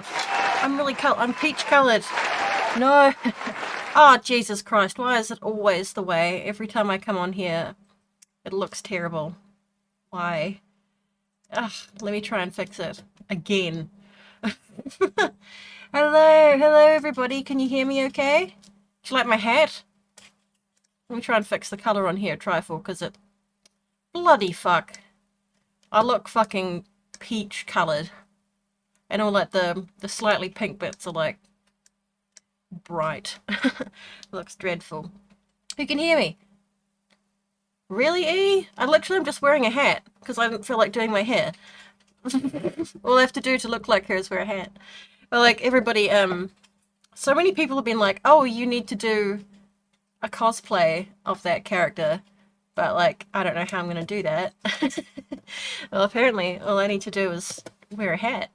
god. I'm peach coloured. No. Oh, Jesus Christ. Why is it always the way? Every time I come on here, it looks terrible. Why? Ugh, let me try and fix it. Again. Hello everybody. Can you hear me okay? Do you like my hat? Let me try and fix the colour on here, trifle, because it... Bloody fuck. I look fucking peach coloured. And all like the slightly pink bits are like bright. Looks dreadful. Who can hear me? Really, E? I literally am just wearing a hat because I didn't feel like doing my hair. All I have to do to look like her is wear a hat. But like everybody, so many people have been like, oh, you need to do a cosplay of that character. But like, I don't know how I'm gonna do that. Well, apparently all I need to do is wear a hat.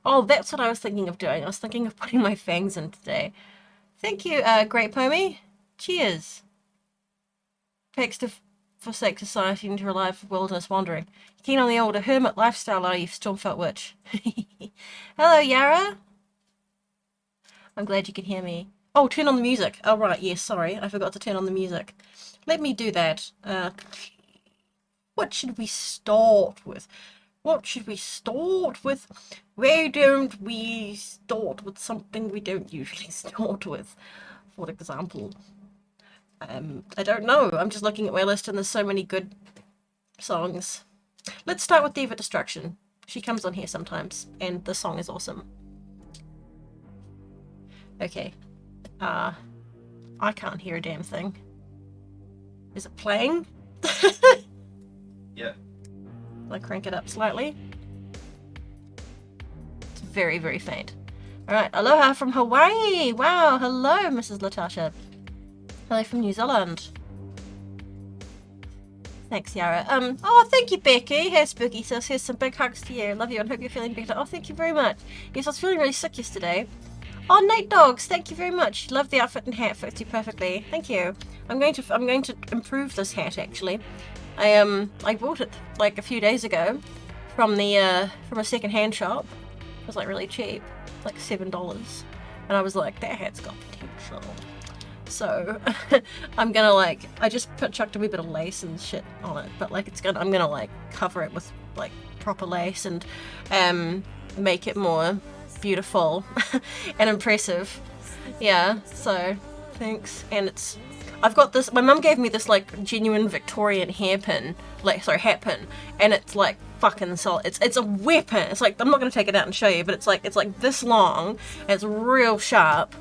Oh, that's what I was thinking of doing. I was thinking of putting my fangs in today. Thank you, Great Pomey. Cheers. Picks to forsake society into a life of wilderness wandering. Keen on the older hermit lifestyle, are you, Stormfelt Witch? Hello, Yara. I'm glad you can hear me. Oh, turn on the music. Oh, right, yes, sorry. I forgot to turn on the music. Let me do that. What should we start with? What should we start with? Why don't we start with something we don't usually start with? For example, I don't know. I'm just looking at my list and there's so many good songs. Let's start with Diva Destruction. She comes on here sometimes and the song is awesome. Okay. I can't hear a damn thing. Is it playing? Yeah. I'll crank it up slightly. It's very, very faint. Alright, aloha from Hawaii! Wow, hello, Mrs. Latasha. Hello from New Zealand. Thanks, Yara. Oh, thank you, Becky. Hey, Spooky Sis. Here's some big hugs to you. Love you and hope you're feeling better. Oh, thank you very much. Yes, I was feeling really sick yesterday. Oh, Night Dogs, thank you very much. Love the outfit and hat, fits you perfectly. Thank you. I'm going to improve this hat actually. I bought it like a few days ago from a second-hand shop. It was like really cheap, like $7, and I was like, that hat's got potential. So I'm gonna like, I just chucked a wee bit of lace and shit on it, but like I'm gonna like cover it with like proper lace and make it more beautiful and impressive. Yeah, so thanks. And I've got this, my mum gave me this like genuine Victorian hat pin, and it's like fucking solid. It's a weapon. It's like, I'm not gonna take it out and show you, but it's like this long, and it's real sharp,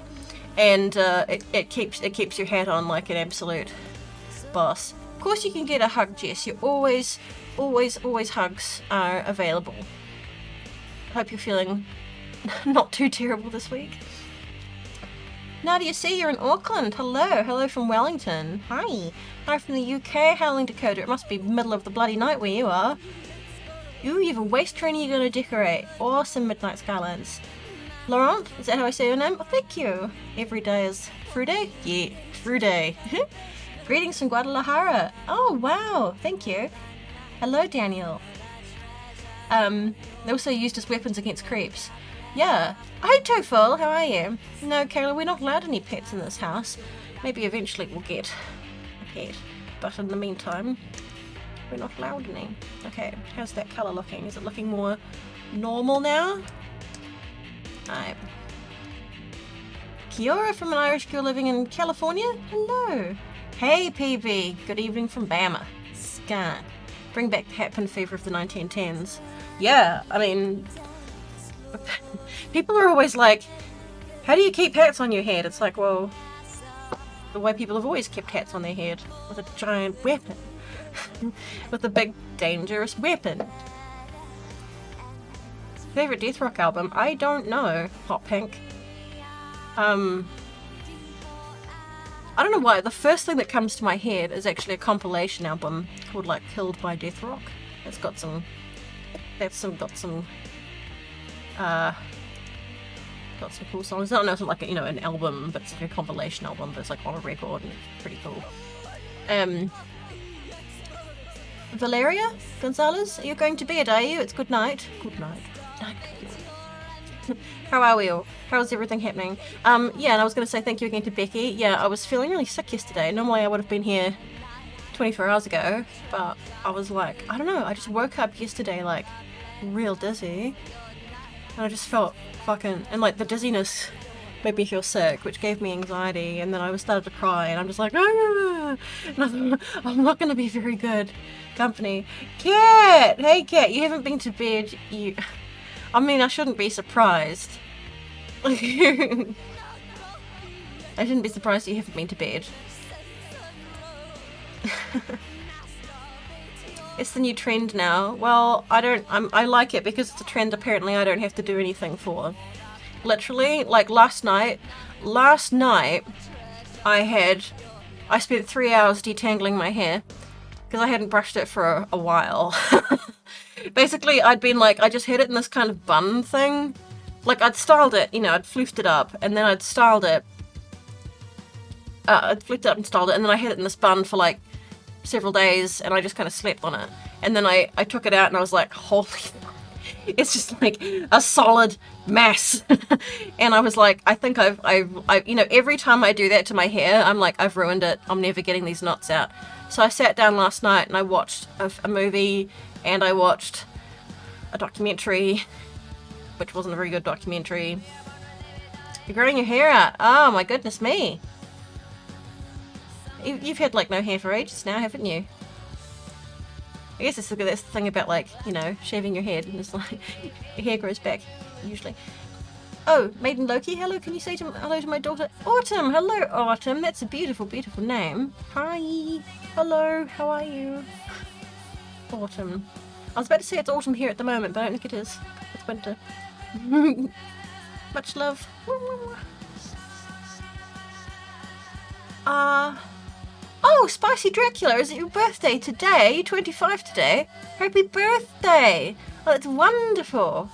and it keeps your hat on like an absolute boss. Of course you can get a hug, Jess. You always hugs are available. Hope you're feeling not too terrible this week. Nadia C, you're in Auckland. Hello from Wellington. Hi from the UK, howling Dakota. It must be middle of the bloody night where you are. Ooh, you have a waist trainer you're gonna decorate. Awesome midnight skylines. Laurent, is that how I say your name? Oh, thank you. Every day is Fruday? Yeah, Fruday. Greetings from Guadalajara. Oh, wow, thank you. Hello, Daniel. They also used as weapons against creeps. Yeah. Hi, Toful, how are you? No, Kayla, we're not allowed any pets in this house. Maybe eventually we'll get a pet. But in the meantime, we're not allowed any. Okay, how's that colour looking? Is it looking more normal now? Alright. Kiora from an Irish girl living in California? Hello. Hey, PB. Good evening from Bama. Scan. Bring back the hat pin fever of the 1910s. Yeah, I mean... people are always like, how do you keep hats on your head? It's like, well, the way people have always kept hats on their head, with a giant weapon. With a big, dangerous weapon. Favorite death rock album? I don't know. Hot Pink. I don't know why. The first thing that comes to my head is actually a compilation album called like Killed by Death Rock. It's got some. Got some cool songs. I don't know if it's like an album, but it's like a compilation album, but it's like on a record and it's pretty cool. Valeria Gonzalez, are you going to bed, are you? It's good night. Good night. Night. How are we all? How's everything happening? Yeah, and I was going to say thank you again to Becky. Yeah, I was feeling really sick yesterday. Normally I would have been here 24 hours ago, but I was like, I don't know, I just woke up yesterday like real dizzy. And I just felt fucking, and like the dizziness made me feel sick, which gave me anxiety, and then I started to cry, and I'm just like, ah! And I thought, I'm not going to be very good company. Cat! Hey Cat, you haven't been to bed. I mean, I shouldn't be surprised. I shouldn't be surprised you haven't been to bed. It's the new trend now. Well, I like it because it's a trend apparently I don't have to do anything for. Literally, like last night I spent 3 hours detangling my hair because I hadn't brushed it for a while. Basically, I'd been like, I just had it in this kind of bun thing. Like, I'd styled it, I'd floofed it up, and then I'd styled it. I'd flipped it up and styled it, and then I had it in this bun for like several days, and I just kind of slept on it. And then I took it out, and I was like, holy fuck. It's just like a solid mass. And I was like, I think I've every time I do that to my hair, I'm like, I've ruined it. I'm never getting these knots out. So I sat down last night and I watched a movie, and I watched a documentary, which wasn't a very good documentary. You're growing your hair out. Oh my goodness me. You've had like no hair for ages now, haven't you? I guess that's the thing about like, shaving your head. It's like your hair grows back, usually. Oh, Maiden Loki, hello, can you say hello to my daughter? Autumn, hello Autumn, that's a beautiful, beautiful name. Hi, hello, how are you? Autumn. I was about to say it's autumn here at the moment, but I don't think it is. It's winter. Much love. Oh, Spicy Dracula, is it your birthday today? You're 25 today. Happy birthday! Oh, that's wonderful.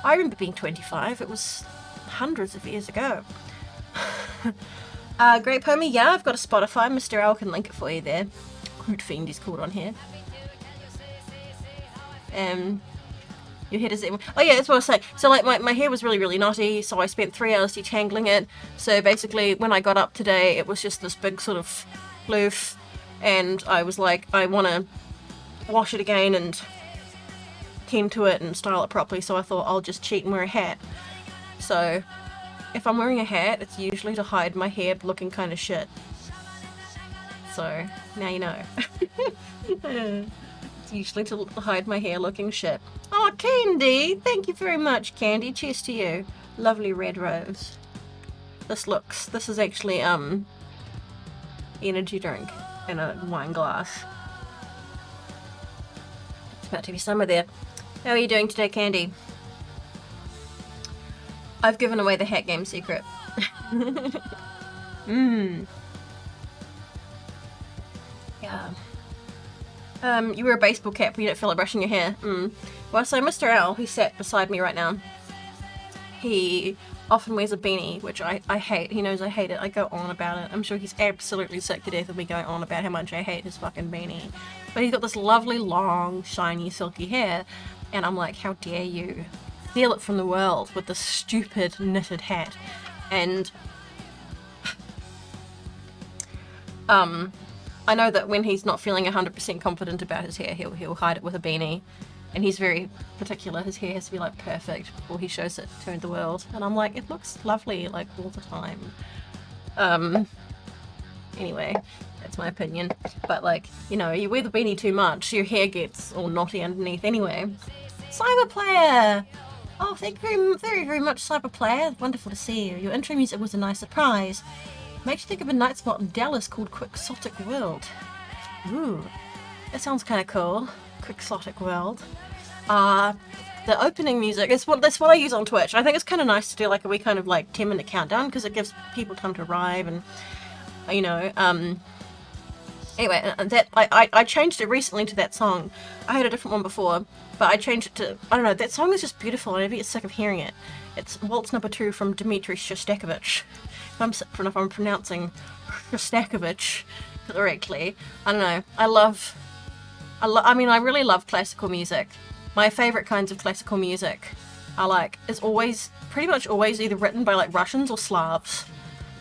I remember being 25. It was hundreds of years ago. Great Pommy, yeah, I've got a Spotify. Mr. L can link it for you there. Crude Fiend is called on here. Your head is... Oh yeah, that's what I was saying. So like my hair was really, really knotty, so I spent 3 hours detangling it. So basically when I got up today, it was just this big sort of floof, and I was like, I want to wash it again and tend to it and style it properly, so I thought I'll just cheat and wear a hat. So if I'm wearing a hat, it's usually to hide my hair looking kind of shit. So now you know. It's usually to hide my hair looking shit. Oh, Candy! Thank you very much, Candy. Cheers to you. Lovely red rose. This is actually, energy drink in a wine glass. It's about to be summer there. How are you doing today, Candy? I've given away the hat game secret. Yeah. You wear a baseball cap when you don't feel like brushing your hair. Well, so Mr. L, who sat beside me right now, he often wears a beanie, which I hate. He knows I hate it. I go on about it. I'm sure he's absolutely sick to death of me going on about how much I hate his fucking beanie. But he's got this lovely, long, shiny, silky hair, and I'm like, how dare you steal it from the world with this stupid knitted hat. And I know that when he's not feeling 100% confident about his hair, he'll hide it with a beanie. And he's very particular. His hair has to be like perfect before he shows it to the world. And I'm like, it looks lovely like all the time. Anyway, that's my opinion. But like, you wear the beanie too much, your hair gets all knotty underneath anyway. Cyberplayer! Oh, thank you very, very much, Cyberplayer. Wonderful to see you. Your intro music was a nice surprise. Makes you think of a night spot in Dallas called Quixotic World. Ooh, that sounds kind of cool. Quixotic World. The opening music, that's what I use on Twitch. I think it's kind of nice to do like a wee kind of like 10-minute countdown because it gives people time to arrive and, anyway, that I changed it recently to that song. I had a different one before, but I changed it to, I don't know, that song is just beautiful and I never get sick of hearing it. It's Waltz Number 2 from Dmitri Shostakovich. If I'm pronouncing Shostakovich correctly. I don't know. I love I mean, I really love classical music. My favorite kinds of classical music are like, is always, pretty much always either written by like Russians or Slavs.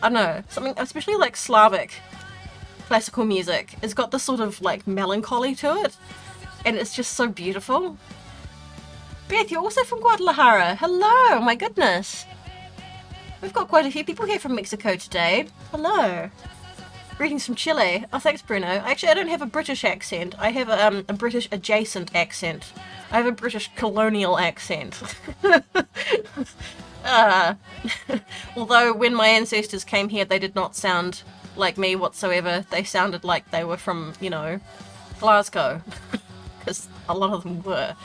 I don't know, something, especially like Slavic classical music. It's got this sort of like melancholy to it, and it's just so beautiful. Beth, you're also from Guadalajara. Hello, my goodness. We've got quite a few people here from Mexico today. Hello. Greetings from Chile. Oh, thanks, Bruno. Actually, I don't have a British accent. I have a British adjacent accent. I have a British colonial accent. Although when my ancestors came here, they did not sound like me whatsoever. They sounded like they were from, you know, Glasgow. Because a lot of them were.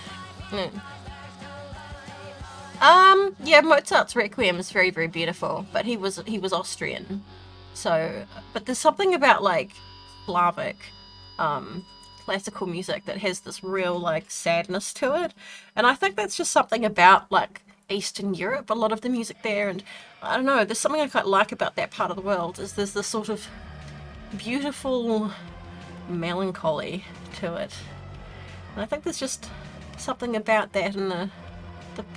Yeah, Mozart's Requiem is very, very beautiful, but he was Austrian. So, but there's something about like Slavic classical music that has this real like sadness to it, and I think that's just something about like Eastern Europe, a lot of the music there, and I don't know, there's something I quite like about that part of the world, is there's this sort of beautiful melancholy to it, and I think there's just something about that in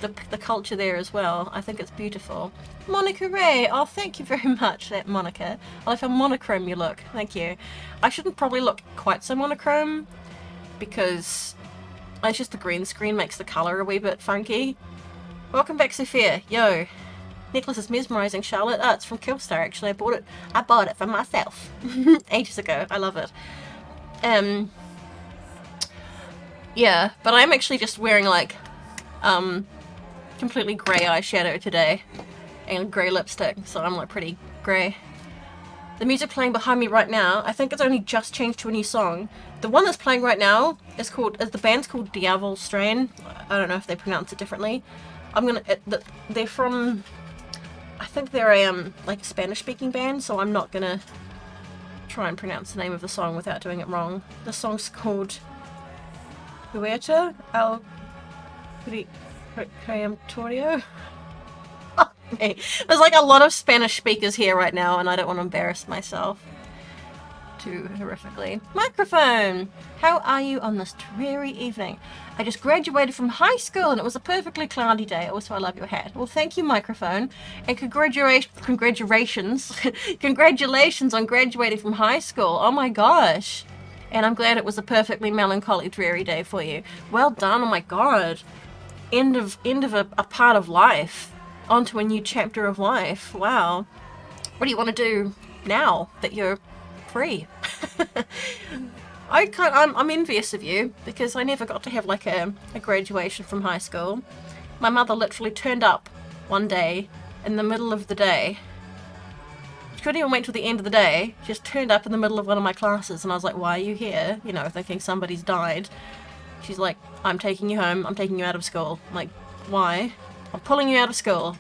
the culture there as well. I think it's beautiful. Monica Ray, oh thank you very much, that Monica. I like how monochrome you look, thank you. I shouldn't probably look quite so monochrome, because it's just the green screen makes the colour a wee bit funky. Welcome back, Sophia. Yo, necklace is mesmerising, Charlotte. Oh, it's from Killstar actually. I bought it for myself ages ago. I love it. Yeah, but I'm actually just wearing like completely grey eyeshadow today and grey lipstick, so I'm like pretty grey. The music playing behind me right now, I think it's only just changed to a new song. The one that's playing right now is the band's called Diavel Strain. I don't know if they pronounce it differently. They're from, I think they're a like a Spanish speaking band, so I'm not gonna try and pronounce the name of the song without doing it wrong. The song's called Huerta al Creamtorio. There's like a lot of Spanish speakers here right now, and I don't want to embarrass myself too horrifically. Microphone! How are you on this dreary evening? I just graduated from high school and it was a perfectly cloudy day. Also, I love your hat. Well, thank you, Microphone. And congratulations. Congratulations on graduating from high school. Oh my gosh. And I'm glad it was a perfectly melancholy, dreary day for you. Well done. Oh my god. End of a part of life. Onto a new chapter of life. Wow. What do you want to do now that you're free? I'm envious of you, because I never got to have like a graduation from high school. My mother literally turned up one day in the middle of the day. She couldn't even wait till the end of the day. She just turned up in the middle of one of my classes, and I was like, why are you here? You know, thinking somebody's died. She's like, I'm taking you home, I'm taking you out of school. I'm like, why? I'm pulling you out of school.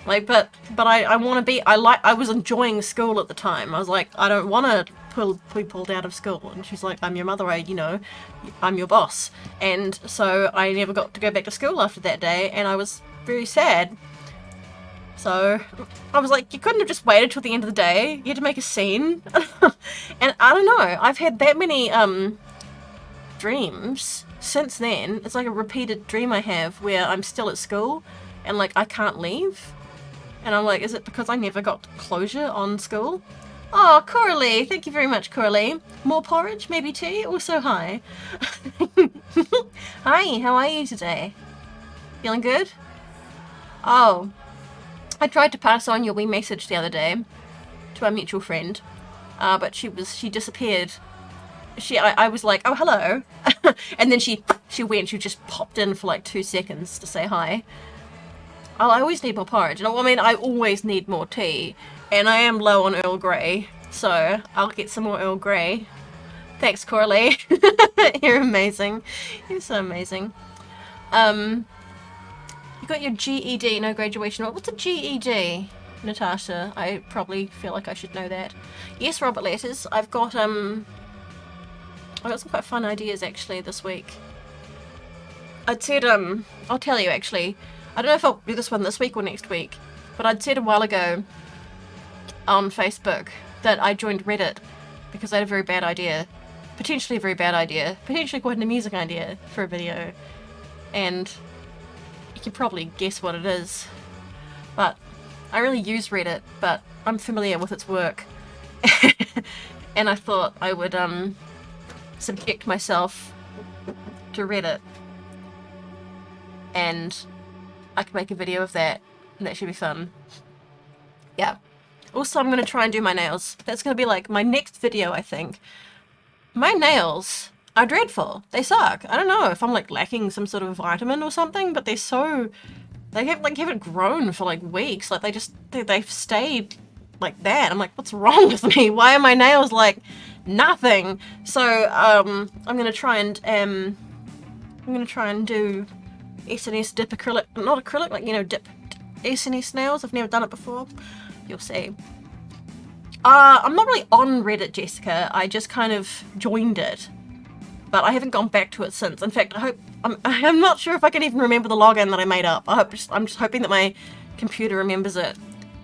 Like, but I want to be, I was enjoying school at the time. I was like, I don't want to be pulled out of school. And she's like, I'm your mother, I'm your boss. And so I never got to go back to school after that day, and I was very sad. So I was like, you couldn't have just waited till the end of the day. You had to make a scene. And I don't know, I've had that many dreams since then. It's like a repeated dream I have where I'm still at school and like I can't leave. And I'm like, is it because I never got closure on school? Oh, Coralie, thank you very much, Coralie. More porridge, maybe tea? Also, hi. Hi, how are you today? Feeling good? Oh, I tried to pass on your wee message the other day to our mutual friend, but she disappeared. I was like, oh, hello. And then she just popped in for like 2 seconds to say hi. I always need more porridge. I mean, I always need more tea. And I am low on Earl Grey, so I'll get some more Earl Grey. Thanks, Coralie. You're amazing. You're so amazing. You got your GED, no graduation. What's a GED, Natasha? I probably feel like I should know that. Yes, Robert Letters. I've got some quite fun ideas actually this week. I'd said I'll tell you actually. I don't know if I'll do this one this week or next week, but I'd said a while ago on Facebook that I joined Reddit because I had a very bad idea. potentially a very bad idea, potentially quite an amusing idea for a video, and you can probably guess what it is. But I really use Reddit, but I'm familiar with its work. And I thought I would subject myself to Reddit, and I could make a video of that, and that should be fun. Yeah. Also, I'm going to try and do my nails. That's going to be like my next video, I think. My nails are dreadful. They suck. I don't know if I'm like lacking some sort of vitamin or something, but they're so... They haven't grown for like weeks. Like they've stayed like that. I'm like, what's wrong with me? Why are my nails like nothing? So I'm gonna try and do SNS dip acrylic, not acrylic, like, you know, dip SNS nails. I've never done it before. You'll see. I'm not really on Reddit, Jessica. I just kind of joined it, but I haven't gone back to it since. In fact, I'm not sure if I can even remember the login that I made up. I'm just hoping that my computer remembers it.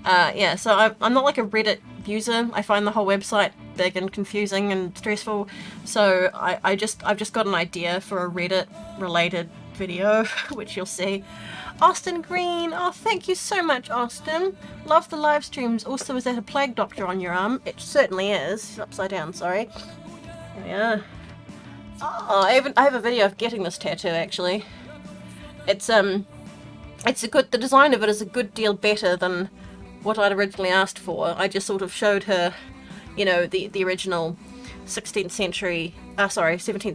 Yeah, so I'm not like a Reddit user. I find the whole website big and confusing and stressful. So I've just got an idea for a Reddit related video, which you'll see. Austin Green, oh thank you so much, Austin. Love the live streams. Also, is that a plague doctor on your arm? It certainly is. It's upside down, sorry. Yeah. Oh, I have a video of getting this tattoo actually. It's the design of it is a good deal better than what I'd originally asked for. I just sort of showed her, you know, the original 17th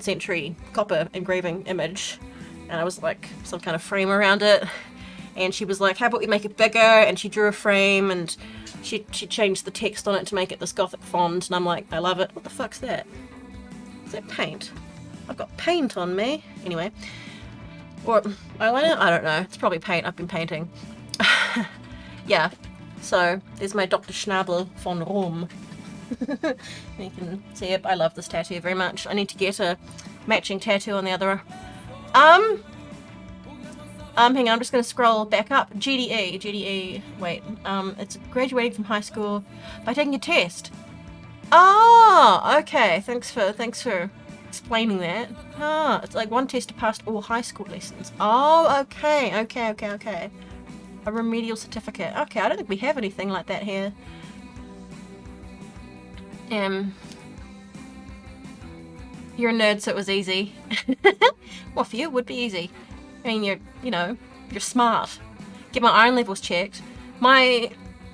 century copper engraving image, and I was like some kind of frame around it, and she was like, how about we make it bigger? And she drew a frame, and she changed the text on it to make it this gothic font, and I'm like, I love it. What the fuck's that? Is that paint? I've got paint on me. Anyway. Or eyeliner? I don't know. It's probably paint. I've been painting. Yeah. So, there's my Dr. Schnabel von Rom. You can see it. I love this tattoo very much. I need to get a matching tattoo on the other. Hang on, I'm just going to scroll back up. GDE. Wait. It's graduating from high school by taking a test. Oh, okay. Thanks for explaining that. Ah, it's like one test to pass all high school lessons. Oh, okay. A remedial certificate. Okay, I don't think we have anything like that here. You're a nerd, so it was easy. Well, for you, it would be easy. I mean, you're smart. Get my iron levels checked. Try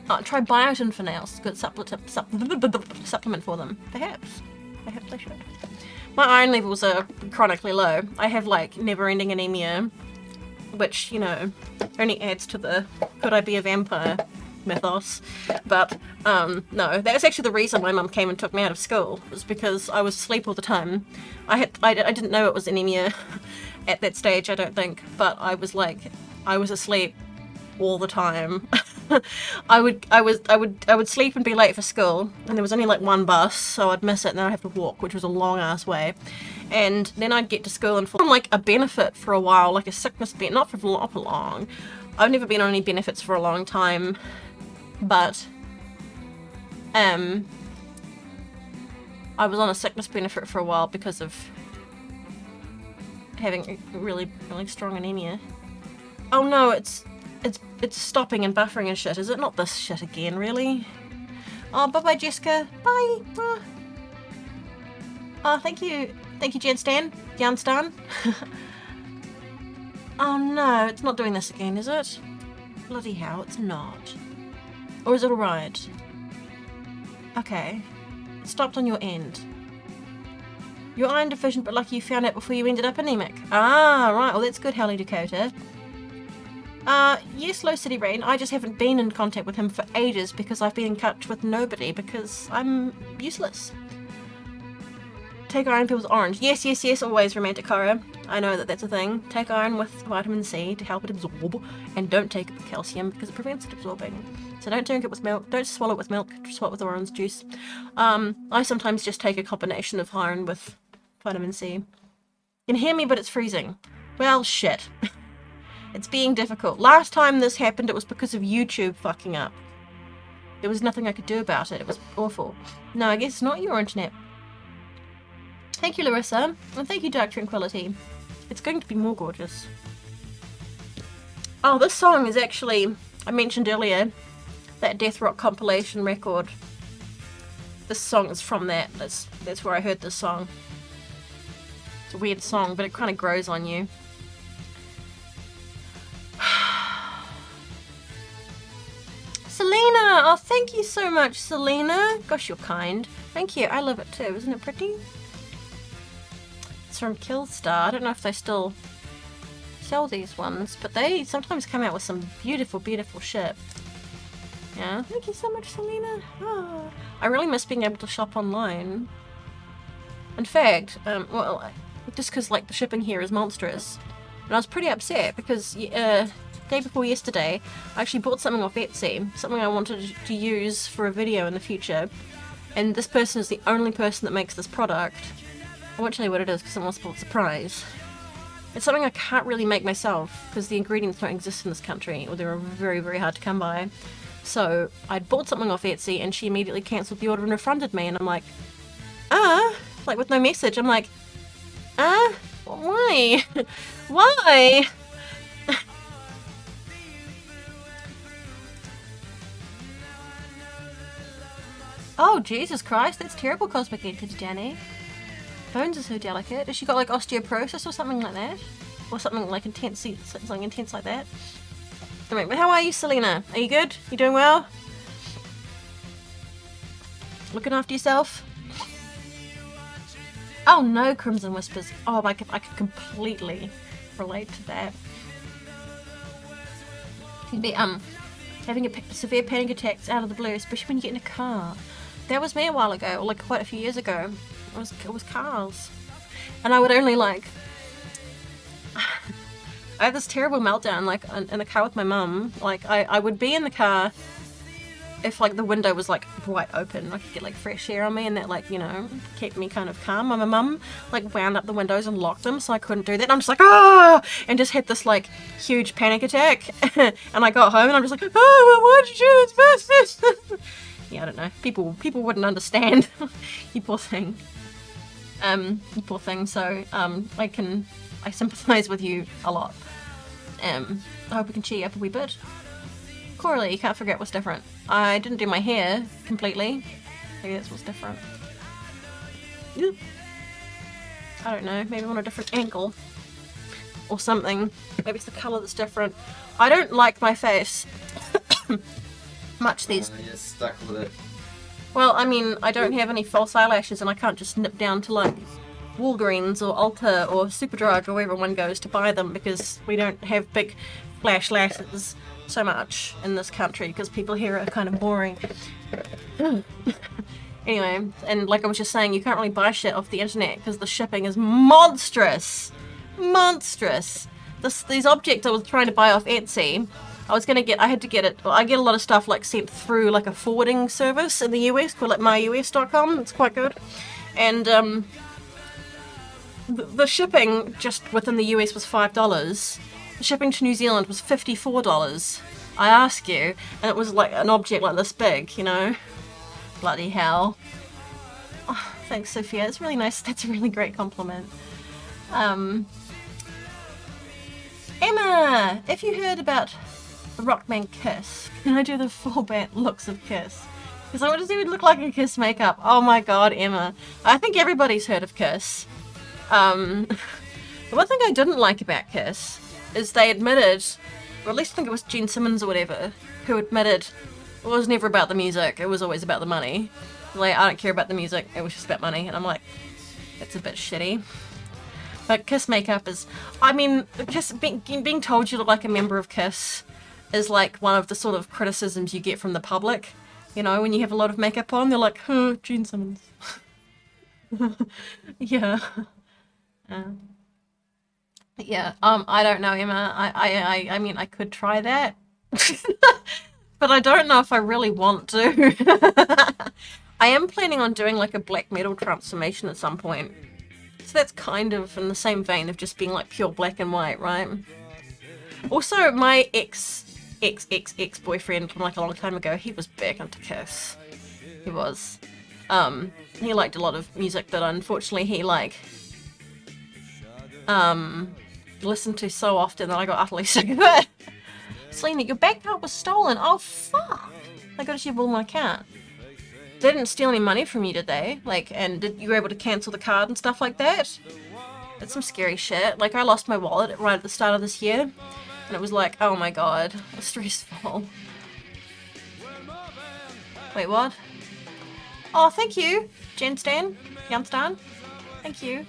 biotin for nails. Good supplement for them. Perhaps I should. My iron levels are chronically low. I have like never-ending anemia, which, you know, only adds to the could I be a vampire mythos. But no, that's actually the reason my mum came and took me out of school, was because I was asleep all the time. I didn't know it was anemia at that stage, I don't think, but I was asleep all the time. I would sleep and be late for school, and there was only like one bus, so I'd miss it, and then I'd have to walk, which was a long ass way. And then I'd get to school and fall on like a benefit for a while, like a sickness benefit, not for long. I've never been on any benefits for a long time, but I was on a sickness benefit for a while because of having really, really strong anemia. Oh no, it's stopping and buffering and shit. Is it not this shit again, really? Oh, bye-bye, Jessica. Bye. Oh, thank you, Jan Stan. Oh no, it's not doing this again, is it? Bloody hell, it's not. Or is it alright? Okay. It stopped on your end. You're iron deficient, but lucky you found out before you ended up anemic. Ah, right. Well, that's good, Hallie Dakota. Yes, Low City Rain. I just haven't been in contact with him for ages because I've been in touch with nobody because I'm useless. Take iron pills orange. Yes, always, Romantic Horror. I know that that's a thing. Take iron with vitamin C to help it absorb, and don't take it with calcium because it prevents it absorbing. So don't drink it with milk. Don't swallow it with milk. Swallow it with orange juice. I sometimes just take a combination of iron with vitamin C. You can hear me, but it's freezing. Well, shit. It's being difficult. Last time this happened, it was because of YouTube fucking up. There was nothing I could do about it. It was awful. No, I guess it's not your internet. Thank you, Larissa. And thank you, Dark Tranquility. It's going to be more gorgeous. Oh, this song is actually, I mentioned earlier, that Death Rock compilation record. This song is from that. That's where I heard this song. It's a weird song, but it kind of grows on you. Selena! Oh, thank you so much, Selena. Gosh, you're kind. Thank you. I love it too. Isn't it pretty? It's from Killstar. I don't know if they still sell these ones, but they sometimes come out with some beautiful, beautiful shit. Yeah. Thank you so much, Selena. Oh, I really miss being able to shop online. In fact, well, just because like the shipping here is monstrous, and I was pretty upset because day before yesterday, I actually bought something off Etsy, something I wanted to use for a video in the future, and this person is the only person that makes this product. I won't tell you what it is because someone wants a surprise. It's something I can't really make myself because the ingredients don't exist in this country, or they're very, very hard to come by. So I'd bought something off Etsy and she immediately cancelled the order and refunded me, and I'm like, like with no message. I'm like, why? Why? Oh, Jesus Christ, that's terrible, Cosmic Entity Danny. Bones are so delicate. Has she got like osteoporosis or something like that? Or something like intense like that? Anyway, but how are you, Selena? Are you good? You doing well? Looking after yourself? Oh no, Crimson Whispers. Oh, I could completely relate to that. You'd be having severe panic attacks out of the blue, especially when you get in a car. That was me a while ago, or like quite a few years ago. It was cars, and I would only like. I had this terrible meltdown, like in the car with my mum. Like I would be in the car if like the window was like wide open, I could get like fresh air on me, and that like, you know, kept me kind of calm. And my mum like wound up the windows and locked them, so I couldn't do that. And I'm just like, and just had this like huge panic attack. And I got home and I'm just like, well, why did you do this? Yeah, I don't know. People wouldn't understand. You poor thing. You poor thing. So I sympathise with you a lot. I hope we can cheer you up a wee bit. Coralie, you can't figure out what's different. I didn't do my hair completely. Maybe that's what's different. I don't know. Maybe I'm on a different angle. Or something. Maybe it's the colour that's different. I don't like my face much these. You're stuck with it. Well, I mean, I don't have any false eyelashes, and I can't just nip down to like Walgreens or Ulta or Superdrug or wherever one goes to buy them, because we don't have big flash lashes so much in this country because people here are kind of boring. Anyway, and like I was just saying, you can't really buy shit off the internet because the shipping is monstrous. Monstrous. These objects I was trying to buy off Etsy, I had to get it. Well, I get a lot of stuff like sent through like a forwarding service in the US called like myus.com. It's quite good. And the shipping just within the US was $5. The shipping to New Zealand was $54. I ask you, and it was like an object like this big, you know? Bloody hell. Oh, thanks, Sophia. It's really nice. That's a really great compliment. Emma, if you heard about the Rockman Kiss, can I do the full band looks of Kiss? Because I want to see what it look like in Kiss makeup. Oh my god, Emma. I think everybody's heard of Kiss. The one thing I didn't like about Kiss is they admitted, or at least I think it was Gene Simmons or whatever, who admitted it was never about the music, it was always about the money. Like, I don't care about the music, it was just about money. And I'm like, that's a bit shitty. But Kiss makeup is, I mean, Kiss, being told you look like a member of Kiss is like one of the sort of criticisms you get from the public. You know, when you have a lot of makeup on, they're like, Gene Simmons. Yeah. Yeah, I don't know, Emma. I mean, I could try that. But I don't know if I really want to. I am planning on doing like a black metal transformation at some point. So that's kind of in the same vein of just being like pure black and white, right? Also, my ex-boyfriend from like a long time ago, he was big into Kiss. He was. He liked a lot of music that unfortunately he listened to so often that I got utterly sick of it. Selena, your bank card was stolen. Oh fuck! I got to share all my account. They didn't steal any money from you, did they? And you were able to cancel the card and stuff like that? That's some scary shit. I lost my wallet right at the start of this year, and it was like, oh my god, it's stressful. Wait, what? Oh, thank you, Jenstan, Janstan. Thank you.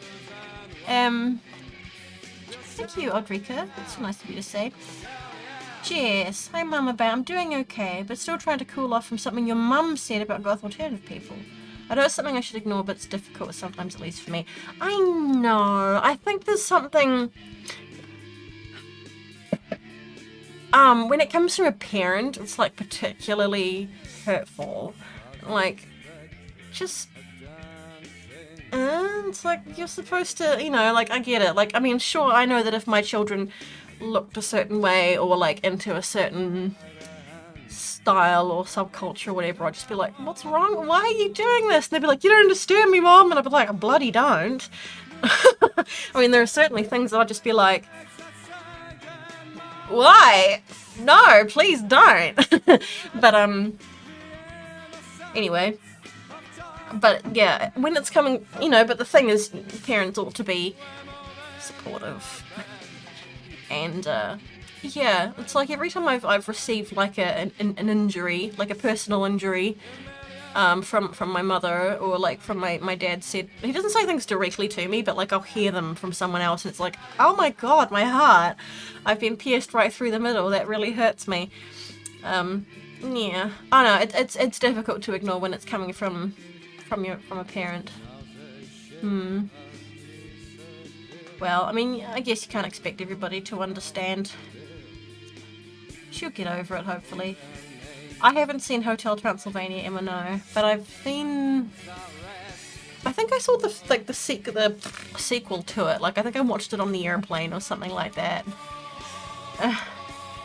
Thank you, Audrika. That's nice of you to say. Jess, hi Mama Bear, I'm doing okay, but still trying to cool off from something your mum said about goth alternative people. I know it's something I should ignore, but it's difficult sometimes, at least for me. I know. I think there's something... when it comes from a parent, it's, particularly hurtful. It's you're supposed to, I get it. I mean, sure, I know that if my children looked a certain way or, into a certain style or subculture or whatever, I'd just be like, what's wrong? Why are you doing this? And they'd be like, you don't understand me, Mom. And I'd be like, I bloody don't. I mean, there are certainly things that I'd just be like, why? No, please don't. But, anyway. But, yeah, when it's coming, but the thing is, parents ought to be supportive. And, yeah, it's every time I've received an injury, a personal injury, from my mother, or from my dad said, he doesn't say things directly to me, but I'll hear them from someone else, and it's oh my god, my heart, I've been pierced right through the middle, that really hurts me. Yeah, I know, it's difficult to ignore when it's coming from a parent. Well, I mean, I guess you can't expect everybody to understand. She'll get over it, hopefully. I haven't seen Hotel Transylvania, Emma, no, but I've seen... I think I saw the sequel to it. I think I watched it on the airplane or something like that.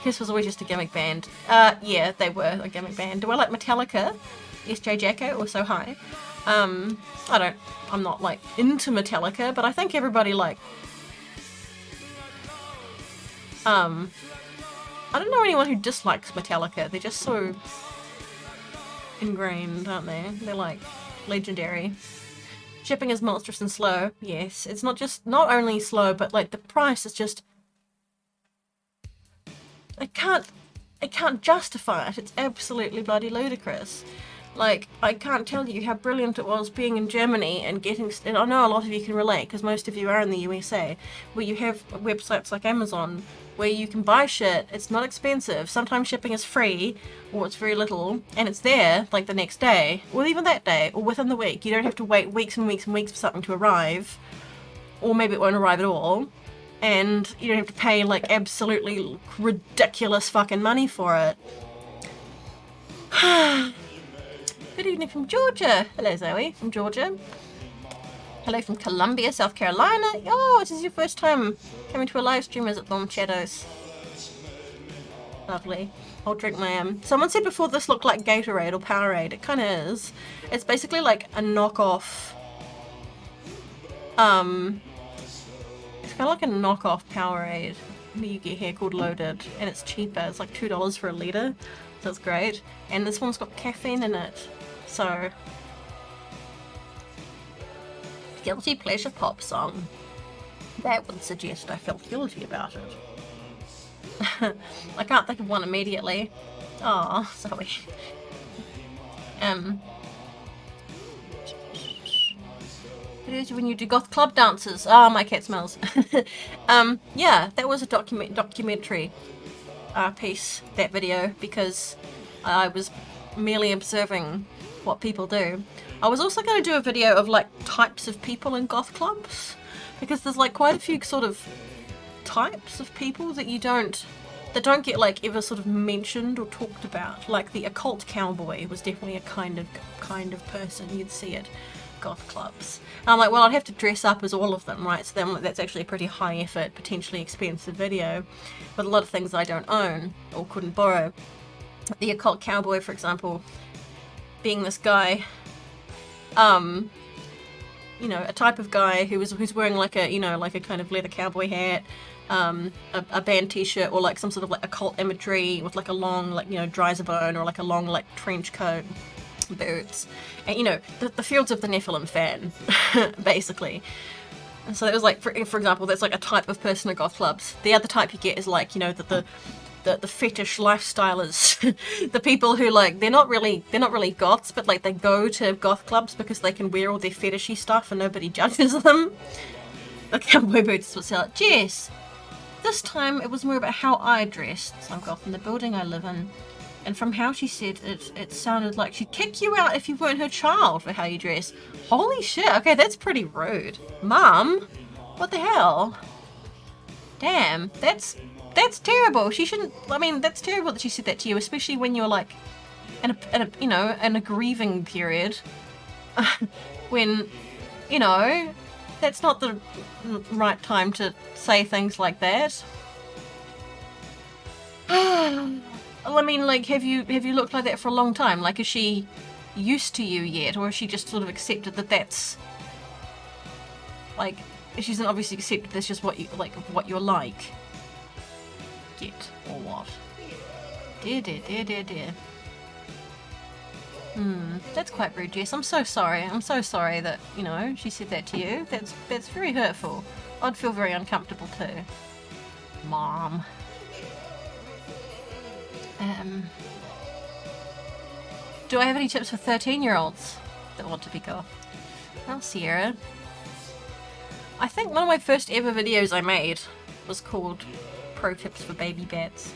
Kiss was always just a gimmick band. Yeah, they were a gimmick band. Do I like Metallica? SJ Jacko, also hi. I'm not into Metallica, but I think everybody I don't know anyone who dislikes Metallica. They're just so ingrained, aren't they? They're legendary. Shipping is monstrous and slow. Yes, it's not only slow, but the price is just... I can't justify it. It's absolutely bloody ludicrous. I can't tell you how brilliant it was being in Germany and and I know a lot of you can relate because most of you are in the USA, where you have websites like Amazon where you can buy shit, it's not expensive, sometimes shipping is free, or it's very little, and it's there the next day, or even that day, or within the week. You don't have to wait weeks and weeks and weeks for something to arrive, or maybe it won't arrive at all, and you don't have to pay absolutely ridiculous fucking money for it. Good evening from Georgia. Hello, Zoe from Georgia. Hello from Columbia, South Carolina. Oh, this is your first time coming to a live stream, is it, Long Shadows? Lovely. I'll drink my Someone said before this looked like Gatorade or Powerade. It kind of is. It's basically a knockoff. It's kind of like a knockoff Powerade that you get here called Loaded, and it's cheaper. It's $2 for a litre. So it's great. And this one's got caffeine in it. So, guilty pleasure pop song. That would suggest I felt guilty about it. I can't think of one immediately. Oh, sorry. It is when you do goth club dances. Oh, my cat smells. Yeah, that was a documentary piece, that video, because I was merely observing what people do. I was also going to do a video of types of people in goth clubs, because there's quite a few sort of types of people that don't get ever sort of mentioned or talked about. The occult cowboy was definitely a kind of person you'd see at goth clubs. And I'm well, I'd have to dress up as all of them, right? So then that's actually a pretty high effort, potentially expensive video, with a lot of things I don't own or couldn't borrow. The occult cowboy, for example, being this guy You know, a type of guy who's wearing like a, you know, like a kind of leather cowboy hat, a band t-shirt, or like some sort of like occult imagery with like a long, like, you know, dries a bone, or like a long like trench coat, boots, and, you know, the Fields of the Nephilim fan, basically. And so it was like, for example, that's like a type of person at goth clubs. The other type you get is like, you know, the fetish lifestylers, the people who like they're not really goths, but like they go to goth clubs because they can wear all their fetishy stuff and nobody judges them. The cowboy boots would sell it. Jess, this time it was more about how I dressed. So I'm goth in the building I live in, and from how she said it, it sounded like she'd kick you out if you weren't her child for how you dress. Holy shit! Okay, that's pretty rude, Mum. What the hell? Damn, that's terrible. She shouldn't. I mean, that's terrible that she said that to you, especially when you're like in a you know, in a grieving period, when, you know, that's not the right time to say things like that. I mean, like, have you looked like that for a long time? Like, is she used to you yet, or has she just sort of accepted that that's like, she's obviously accepted that's just what you're like? Or what? Dear. That's quite rude, Jess. I'm so sorry. I'm so sorry that, you know, she said that to you. That's very hurtful. I'd feel very uncomfortable too. Mom. Do I have any tips for 13-year-olds that want to be goth? Well, Sierra, I think one of my first ever videos I made was called Pro Tips for Baby Bats.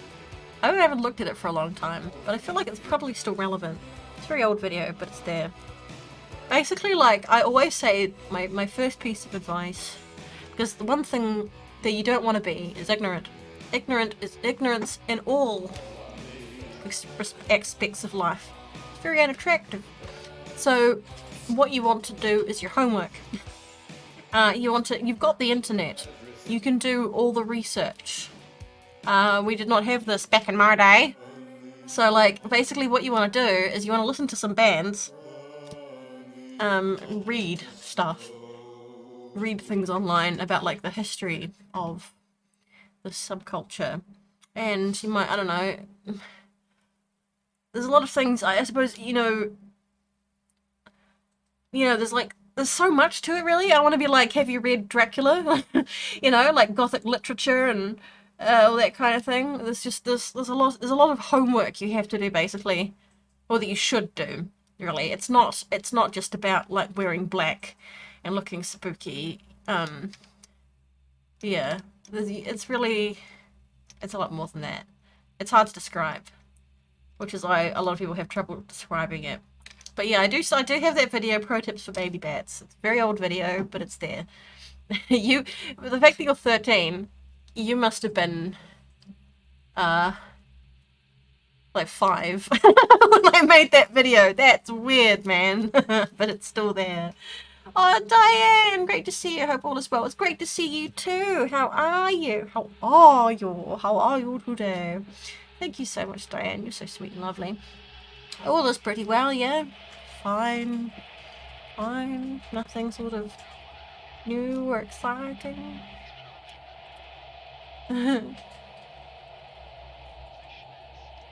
I haven't looked at it for a long time, but I feel like it's probably still relevant. It's a very old video, but it's there. Basically, like, I always say my first piece of advice, because the one thing that you don't want to be is ignorant. Ignorant is ignorance in all aspects of life. It's very unattractive. So what you want to do is your homework. You've got the internet. You can do all the research. We did not have this back in my day. So, like, basically what you want to do is you want to listen to some bands, read stuff, read things online about, like, the history of the subculture, and you might, I don't know, there's a lot of things, I suppose, you know, there's so much to it, really. I want to be like, have you read Dracula? You know, like Gothic literature and all that kind of thing. There's a lot of homework you have to do, basically, or that you should do. Really, it's not just about like wearing black and looking spooky. Yeah, it's a lot more than that. It's hard to describe, which is why a lot of people have trouble describing it. But yeah, I do have that video, Pro Tips for Baby Bats. It's a very old video, but it's there. The fact that you're 13, you must have been like 5 when I made that video. That's weird, man. But it's still there. Oh, Diane, great to see you. I hope all is well. It's great to see you too. How are you? How are you today? Thank you so much, Diane. You're so sweet and lovely. All is pretty well, yeah. Fine. Nothing sort of new or exciting.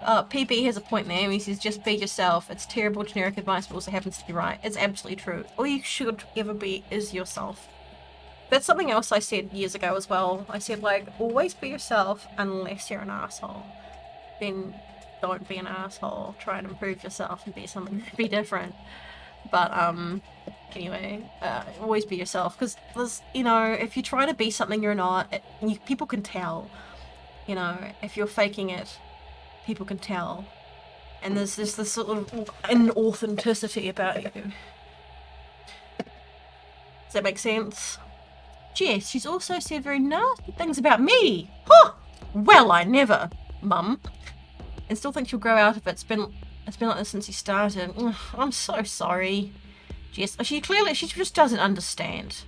PB has a point there. He says, just be yourself. It's terrible generic advice, but also happens to be right. It's absolutely true. All you should ever be is yourself. That's something else I said years ago as well. I said, like, always be yourself unless you're an asshole. Then don't be an asshole. Try and improve yourself and be something, be different. But, anyway, always be yourself. Because there's, you know, if you try to be something you're not, people can tell. You know, if you're faking it, people can tell. And there's this sort of inauthenticity about you. Does that make sense? Jess, she's also said very nasty things about me. Huh! Well, I never, Mum. And still think she'll grow out of it. It's been like this since you started. Ugh, I'm so sorry. Jess, she just doesn't understand.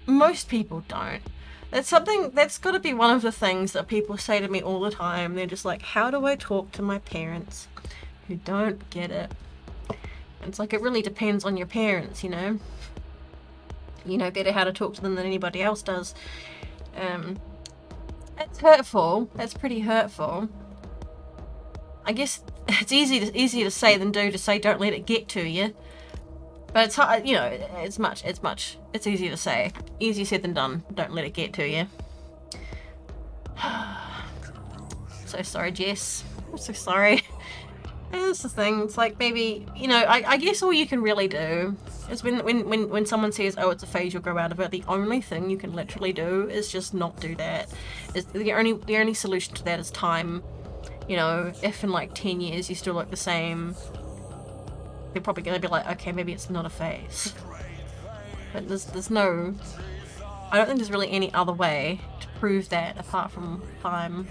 Most people don't. That's got to be one of the things that people say to me all the time. They're just like, how do I talk to my parents who don't get it? It's like, it really depends on your parents, you know? You know better how to talk to them than anybody else does. It's hurtful. It's pretty hurtful. I guess it's easier to say than do to say don't let it get to you. But it's hard, you know, it's easier to say. Easier said than done. Don't let it get to you. So sorry, Jess. I'm so sorry. And that's the thing. It's like, maybe, you know, I guess all you can really do is when someone says, oh, it's a phase, you'll grow out of it, the only thing you can literally do is just not do that. Is the only solution to that is time. You know, if in like 10 years you still look the same, they're probably going to be like, okay, maybe it's not a phase. But there's no, I don't think there's really any other way to prove that apart from time.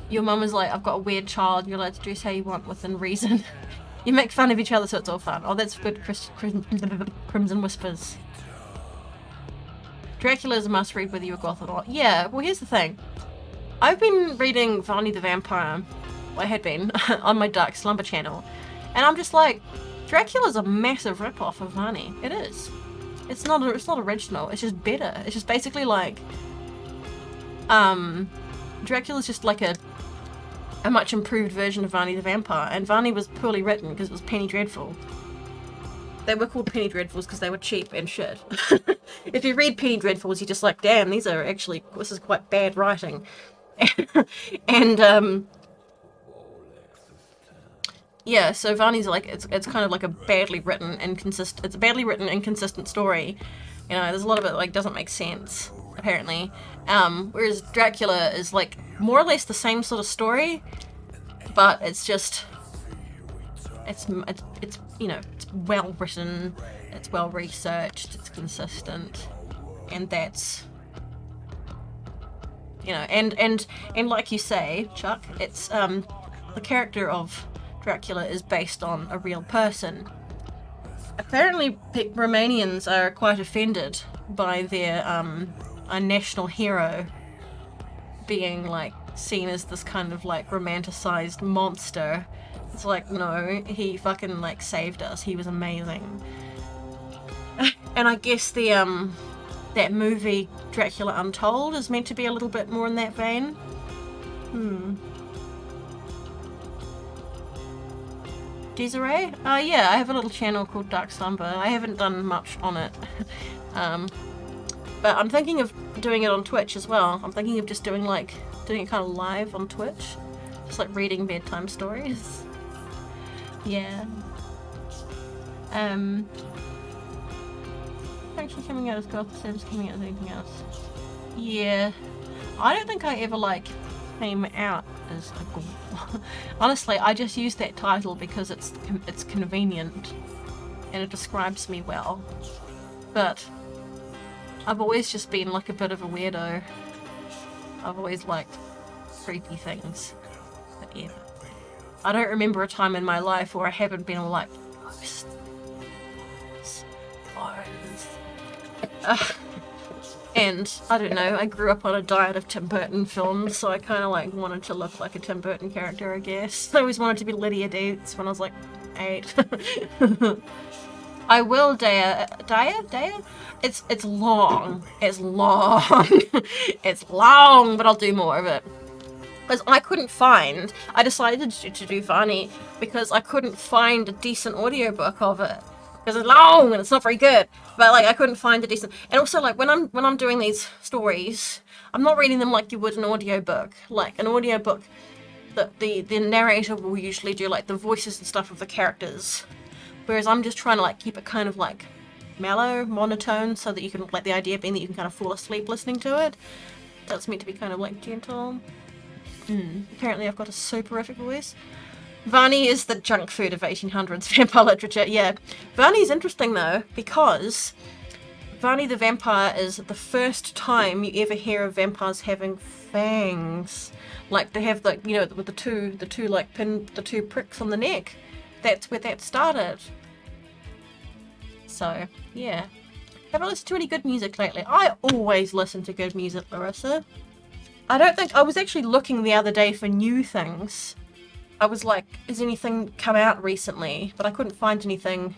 Your mum is like, I've got a weird child, you're allowed to dress how you want within reason. You make fun of each other, so it's all fun. Oh, that's good, Crimson Whispers. Dracula is a must read whether you're a goth or not. Yeah, well, here's the thing. I've been reading Varney the Vampire, I had been, on my Dark Slumber channel, and I'm just like, Dracula's a massive rip-off of Varney. It is. It's not original, it's just better. It's just basically like, Dracula's just like a much improved version of Varney the Vampire, and Varney was poorly written because it was Penny Dreadful. They were called Penny Dreadfuls because they were cheap and shit. If you read Penny Dreadfuls, you're just like, damn, this is quite bad writing. And yeah, so Varney's like, it's kind of like a badly written, inconsistent story. You know, there's a lot of it like doesn't make sense, apparently. Whereas Dracula is like more or less the same sort of story, but it's just, it's you know, it's well written, it's well researched, it's consistent, and that's, you know, and like you say, Chuck, it's the character of Dracula is based on a real person. Apparently, Romanians are quite offended by their a national hero being like seen as this kind of like romanticized monster. It's like, no, he fucking like saved us. He was amazing. And I guess the that movie Dracula Untold is meant to be a little bit more in that vein. Desiree? Yeah, I have a little channel called Dark Slumber. I haven't done much on it. But I'm thinking of doing it on Twitch as well. I'm thinking of just doing it kind of live on Twitch. Just like reading bedtime stories. Yeah. Actually coming out as goth instead of coming out as anything else. Yeah. I don't think I ever like came out as a goth. Honestly, I just use that title because it's convenient and it describes me well. But I've always just been like a bit of a weirdo. I've always liked creepy things. But yeah. I don't remember a time in my life where I haven't been all like, ghosts, bones. And I don't know, I grew up on a diet of Tim Burton films, so I kind of like wanted to look like a Tim Burton character, I guess. I always wanted to be Lydia Deetz when I was like 8. I will, Daya? It's long. It's long. It's long, but I'll do more of it. Because I decided to do Varney because I couldn't find a decent audiobook of it. Because it's long and it's not very good. But like I couldn't find a decent, and also like when I'm doing these stories, I'm not reading them like you would an audiobook. Like an audiobook, the narrator will usually do like the voices and stuff of the characters. Whereas I'm just trying to like keep it kind of like mellow, monotone, so that you can, like the idea being that you can kind of fall asleep listening to it. That's meant to be kind of like gentle. Apparently I've got a soporific voice. Varney is the junk food of 1800s vampire literature. Yeah. Varney's interesting though, because Varney the Vampire is the first time you ever hear of vampires having fangs. Like they have like, you know, with the two pricks on the neck. That's where that started. So, yeah. Have I listened to any good music lately? I always listen to good music, Larissa. I don't think, I was actually looking the other day for new things. I was like, has anything come out recently? But I couldn't find anything.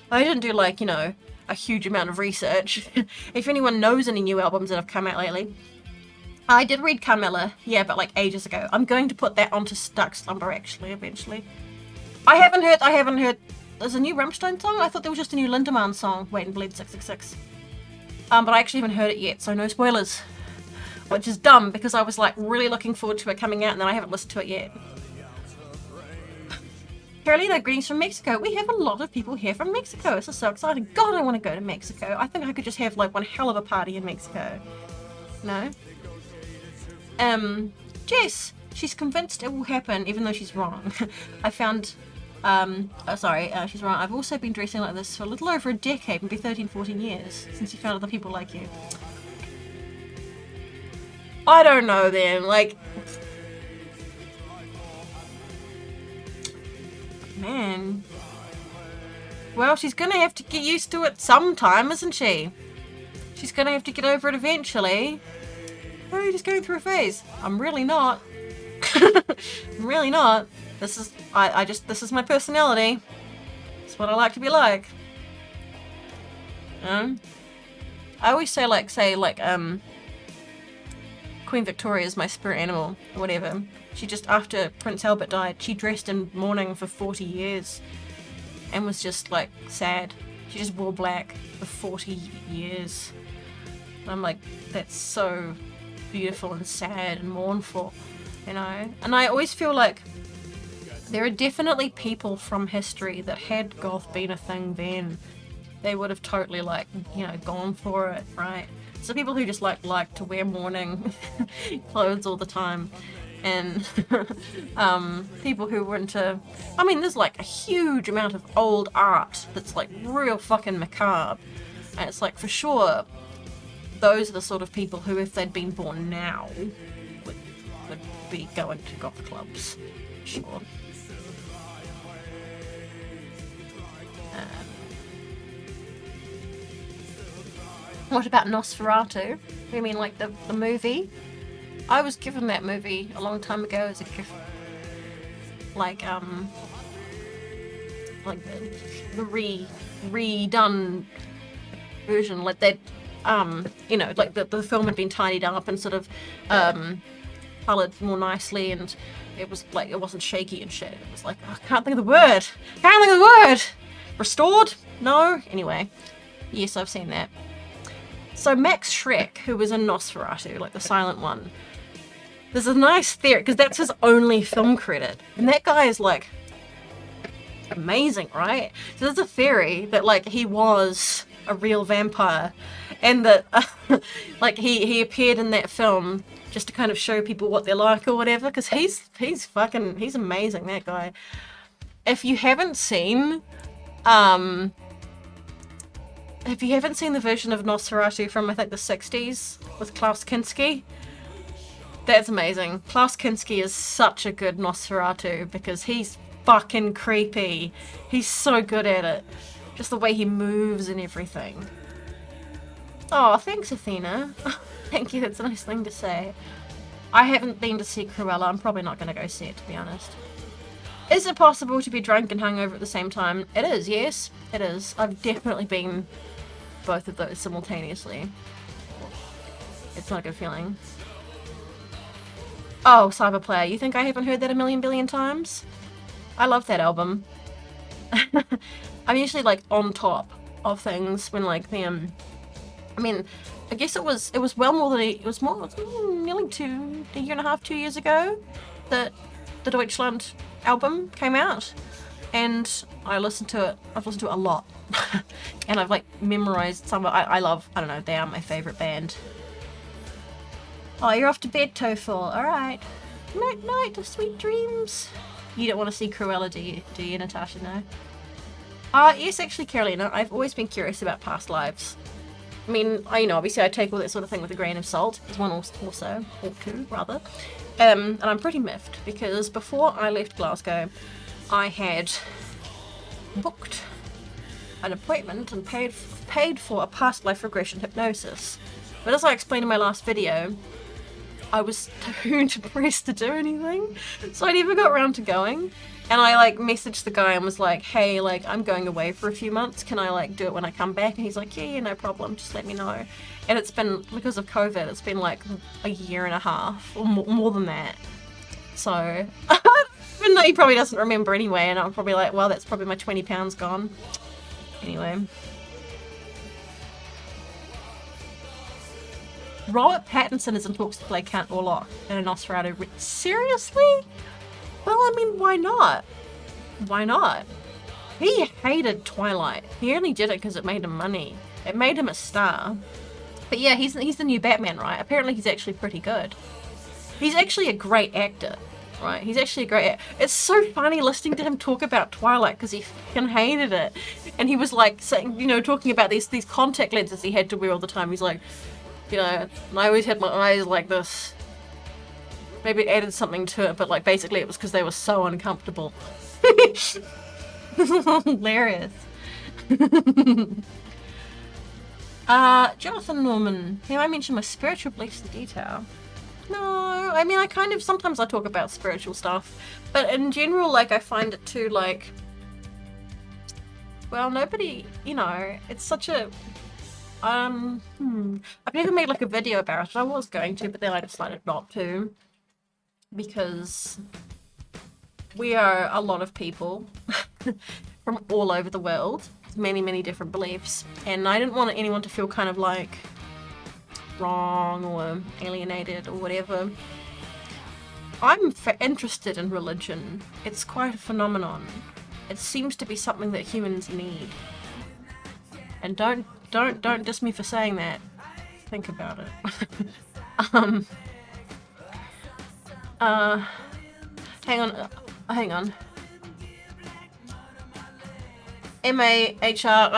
I didn't do like, you know, a huge amount of research. If anyone knows any new albums that have come out lately. I did read Carmilla, yeah, but like ages ago. I'm going to put that onto Stuck Slumber actually, eventually. I haven't heard, there's a new Rammstein song? I thought there was just a new Lindemann song. Wait and Bleed 666. But I actually haven't heard it yet, so no spoilers. Which is dumb, because I was like really looking forward to it coming out and then I haven't listened to it yet. Carolina, greetings from Mexico. We have a lot of people here from Mexico. This is so exciting. God, I want to go to Mexico. I think I could just have like one hell of a party in Mexico. No? Jess, she's convinced it will happen even though she's wrong. I found, she's wrong. I've also been dressing like this for a little over a decade, maybe 13, 14 years, since you found other people like you. I don't know then, like... Man. Well, she's gonna have to get used to it sometime, isn't she? She's gonna have to get over it eventually. Or are you just going through a phase? I'm really not. I'm really not. This is, this is my personality. It's what I like to be like. I always say Queen Victoria is my spirit animal, or whatever. She just, after Prince Albert died, she dressed in mourning for 40 years and was just like sad. She just wore black for 40 years. And I'm like, that's so beautiful and sad and mournful, you know? And I always feel like there are definitely people from history that had goth been a thing then, they would have totally like, you know, gone for it, right? So people who just like to wear mourning clothes all the time. And people who were into, I mean, there's like a huge amount of old art that's like real fucking macabre, and it's like for sure those are the sort of people who, if they'd been born now, would be going to goth clubs, sure. What about Nosferatu? You mean like the movie? I was given that movie a long time ago as a gift. Like the redone version, like that, you know, like the film had been tidied up and sort of coloured more nicely, and it was like, it wasn't shaky and shit. It was like, oh, I can't think of the word. Restored? No? Anyway, yes, I've seen that. So Max Schreck, who was in Nosferatu, like the silent one, there's a nice theory, because that's his only film credit. And that guy is like amazing, right? So there's a theory that like he was a real vampire, and that like he appeared in that film just to kind of show people what they're like or whatever, because he's amazing, that guy. If you haven't seen the version of Nosferatu from, I think, the 60s with Klaus Kinski, that's amazing. Klaus Kinski is such a good Nosferatu because he's fucking creepy. He's so good at it. Just the way he moves and everything. Oh, thanks, Athena. Thank you, that's a nice thing to say. I haven't been to see Cruella. I'm probably not going to go see it, to be honest. Is it possible to be drunk and hungover at the same time? It is, yes. It is. I've definitely been both of those simultaneously. It's not a good feeling. Oh, Cyberplayer, you think I haven't heard that a million billion times? I love that album. I'm usually like on top of things when like the I mean, I guess it was well more than nearly a year and a half, 2 years ago that the Deutschland album came out, and I listened to it. I've listened to it a lot, and I've like memorized some of it. I love, I don't know, they are my favorite band. Oh, you're off to bed, Tofu. Alright. Night night, sweet dreams. You don't want to see Cruella, do you, Natasha? No? Yes, actually, Carolina, I've always been curious about past lives. I mean, obviously I take all that sort of thing with a grain of salt. There's one also, or two, rather. And I'm pretty miffed, because before I left Glasgow, I had booked an appointment and paid for a past life regression hypnosis. But as I explained in my last video, I was too depressed to do anything, so I never got around to going. And I like messaged the guy and was like, hey, like I'm going away for a few months, can I like do it when I come back? And he's like, yeah, no problem, just let me know. And it's been, because of COVID, it's been like a year and a half or more than that. So even though he probably doesn't remember anyway, and I'm probably like, well, that's probably my 20 pounds gone. Anyway. Robert Pattinson is in talks to play Count Orlok in an Nosferatu. Seriously? Well, I mean, why not? Why not? He hated Twilight. He only did it because it made him money. It made him a star. But yeah, he's the new Batman, right? Apparently he's actually pretty good. He's actually a great actor, right? He's actually a great actor. It's so funny listening to him talk about Twilight because he fucking hated it. And he was like saying, you know, talking about these contact lenses he had to wear all the time. He's like, you know, and I always had my eyes like this. Maybe it added something to it, but like basically it was because they were so uncomfortable. Hilarious. Jonathan Norman. Have I mentioned my spiritual beliefs in detail? No, I mean, sometimes I talk about spiritual stuff, but in general, like, I find it too, like, well, nobody, you know, it's such a, I've never made, like, a video about it. I was going to, but then I decided not to, because we are a lot of people from all over the world, many, many different beliefs, and I didn't want anyone to feel kind of, like, wrong or alienated or whatever. I'm interested in religion. It's quite a phenomenon. It seems to be something that humans need. And don't diss me for saying that. Think about it. Hang on. MAHR,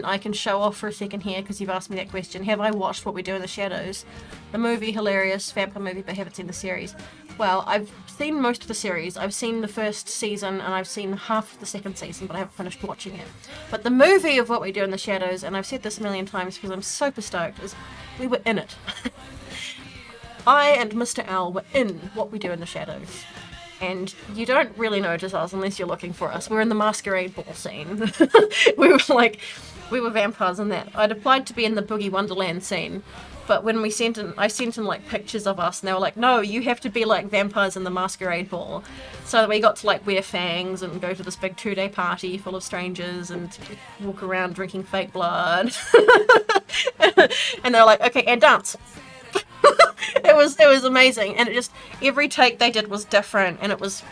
I can show off for a second here because you've asked me that question. Have I watched What We Do in the Shadows? The movie, hilarious, vampire movie, but haven't seen the series. Well, I've seen most of the series. I've seen the first season and I've seen half of the second season, but I haven't finished watching it. But the movie of What We Do in the Shadows, and I've said this a million times because I'm super stoked, is we were in it. I and Mr. Owl were in What We Do in the Shadows. And you don't really notice us unless you're looking for us. We're in the masquerade ball scene. we were vampires in that. I'd applied to be in the Boogie Wonderland scene, but when I sent in like pictures of us, and they were like, no, you have to be like vampires in the masquerade ball. So we got to like wear fangs and go to this big 2-day party full of strangers and walk around drinking fake blood. And they're like, okay, and dance. It was amazing, and it just, every take they did was different, and it was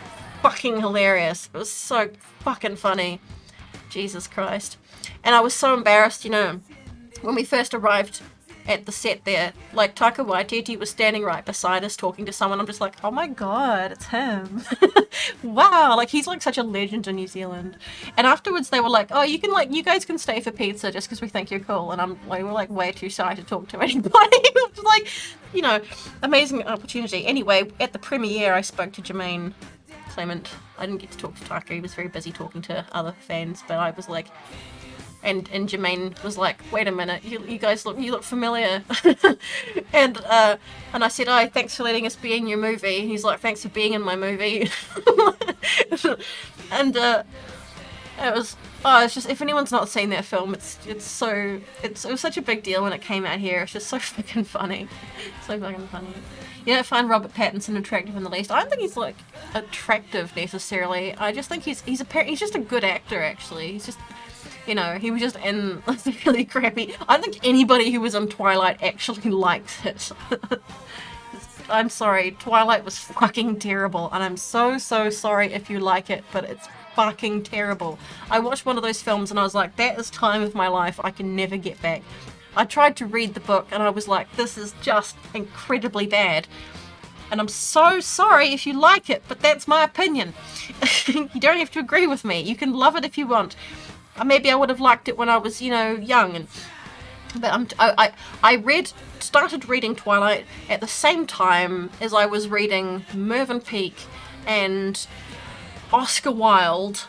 fucking hilarious. It was so fucking funny. Jesus Christ. And I was so embarrassed, you know, when we first arrived at the set there, like Taika Waititi was standing right beside us talking to someone. I'm just like, oh my god, it's him. Wow, like he's like such a legend in New Zealand. And afterwards they were like, oh, you guys can stay for pizza just because we think you're cool. And we were like way too shy to talk to anybody. It was like, you know, amazing opportunity. Anyway, at the premiere I spoke to Jermaine Clement. I didn't get to talk to Taika, he was very busy talking to other fans, but I was like, and Jermaine was like, wait a minute, you guys look familiar. and I said, oh, thanks for letting us be in your movie. He's like, thanks for being in my movie. And it was just, if anyone's not seen that film, it was such a big deal when it came out here. It's just so fucking funny. So fucking funny. You don't find Robert Pattinson attractive in the least. I don't think he's like attractive necessarily. I just think he's just a good actor actually. He's just, you know, he was just in really crappy. I think anybody who was on Twilight actually likes it. I'm sorry, Twilight was fucking terrible, and I'm so sorry if you like it, but it's fucking terrible. I watched one of those films and I was like, that is time of my life I can never get back. I tried to read the book and I was like, this is just incredibly bad. And I'm so sorry if you like it, but that's my opinion. You don't have to agree with me. You can love it if you want. Maybe I would have liked it when I was, you know, young. But I started reading Twilight at the same time as I was reading Mervyn Peake and Oscar Wilde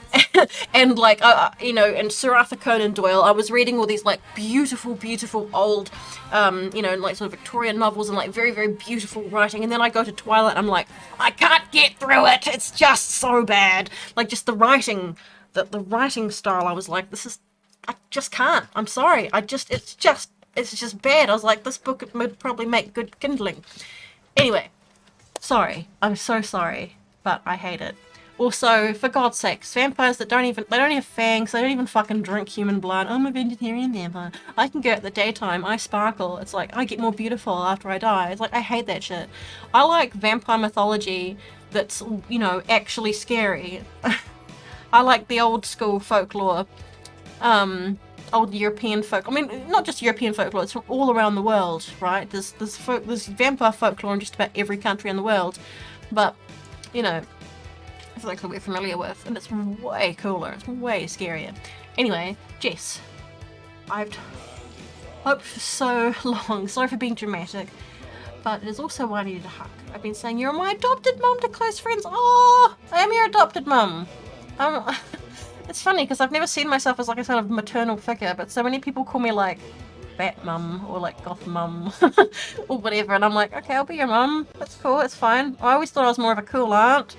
and like you know, and Sir Arthur Conan Doyle. I was reading all these like beautiful old you know, like sort of Victorian novels and like very beautiful writing, and then I go to Twilight and I'm like, I can't get through it, it's just so bad. Like just the writing, the writing style, I was like, I just can't, I'm sorry, it's just bad. I was like, this book would probably make good kindling. Anyway, sorry, I'm so sorry, but I hate it. Also, for God's sakes, vampires that they don't have fangs, they don't even fucking drink human blood. I'm a vegetarian vampire. I can go at the daytime, I sparkle. It's like, I get more beautiful after I die. It's like, I hate that shit. I like vampire mythology that's, you know, actually scary. I like the old school folklore, old European folk. I mean, not just European folklore, it's from all around the world, right? There's vampire folklore in just about every country in the world. But, you know, like that we're familiar with, and it's way cooler, it's way scarier. Anyway, Jess, I've hoped for so long, sorry for being dramatic, but it is also why I needed a hug. I've been saying you're my adopted mum to close friends. Oh, I am your adopted mum. It's funny because I've never seen myself as like a sort of maternal figure, but so many people call me like Bat Mum or like Goth Mum or whatever, and I'm like, okay, I'll be your mum, that's cool, it's fine. I always thought I was more of a cool aunt.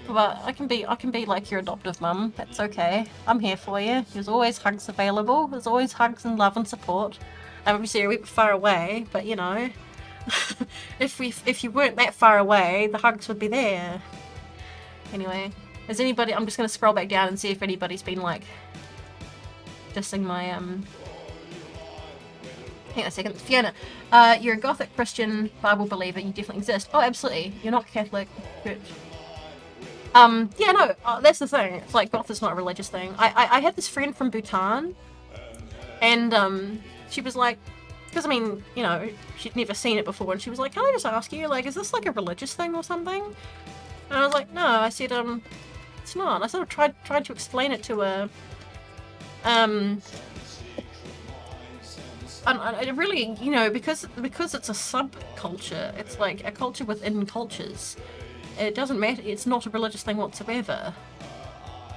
But I can be like your adoptive mum. That's okay. I'm here for you. There's always hugs available. There's always hugs and love and support. Obviously you're a bit far away, but you know, if you weren't that far away, the hugs would be there. Anyway, is anybody? I'm just gonna scroll back down and see if anybody's been like dissing my Hang on a second, Fiona. You're a Gothic Christian Bible believer. You definitely exist. Oh, absolutely. You're not Catholic. Good. Yeah, no, that's the thing. It's like, goth is not a religious thing. I had this friend from Bhutan, and, she was like, because, I mean, you know, she'd never seen it before, and she was like, can I just ask you, like, is this, like, a religious thing or something? And I was like, no, I said, it's not. I sort of tried to explain it to her, and it really, you know, because it's a subculture, it's like a culture within cultures. It doesn't matter, it's not a religious thing whatsoever.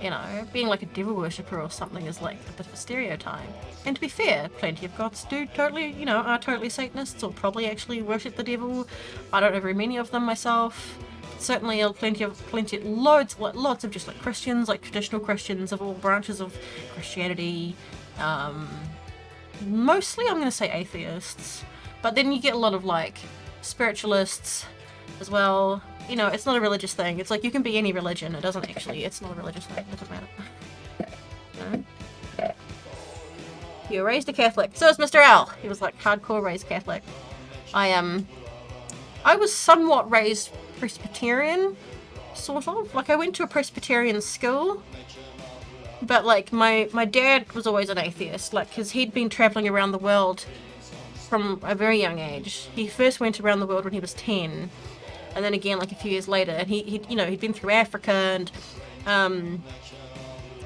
You know, being like a devil worshipper or something is like a bit of a stereotype. And to be fair, plenty of goths do totally, you know, are totally Satanists or probably actually worship the devil. I don't know very many of them myself. Certainly loads of just like Christians, like traditional Christians of all branches of Christianity. Mostly I'm going to say atheists. But then you get a lot of like spiritualists as well. You know, it's not a religious thing. It's like you can be any religion. It's not a religious thing. It doesn't matter. No? You were raised a Catholic. So is Mr. L. He was like hardcore raised Catholic. I was somewhat raised Presbyterian, sort of. Like I went to a Presbyterian school. But like my dad was always an atheist, like because he'd been traveling around the world from a very young age. He first went around the world when he was 10. And then again, like a few years later, and he'd been through Africa and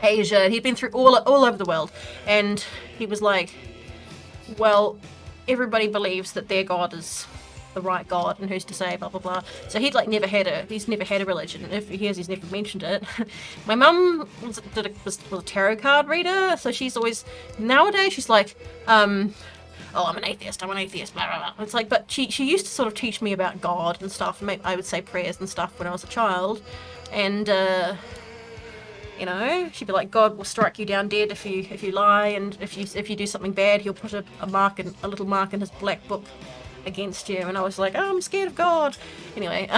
Asia, and he'd been through all over the world, and he was like, well, everybody believes that their God is the right God, and who's to say, blah blah blah. So he's never had a religion. If he has, he's never mentioned it. My mum was a tarot card reader, so she's always nowadays she's like, oh, I'm an atheist, blah, blah, blah. It's like, but she used to sort of teach me about God and stuff, and I would say prayers and stuff when I was a child, and, you know, she'd be like, God will strike you down dead if you lie, and if you do something bad, he'll put a little mark in his black book against you, and I was like, oh, I'm scared of God. Anyway,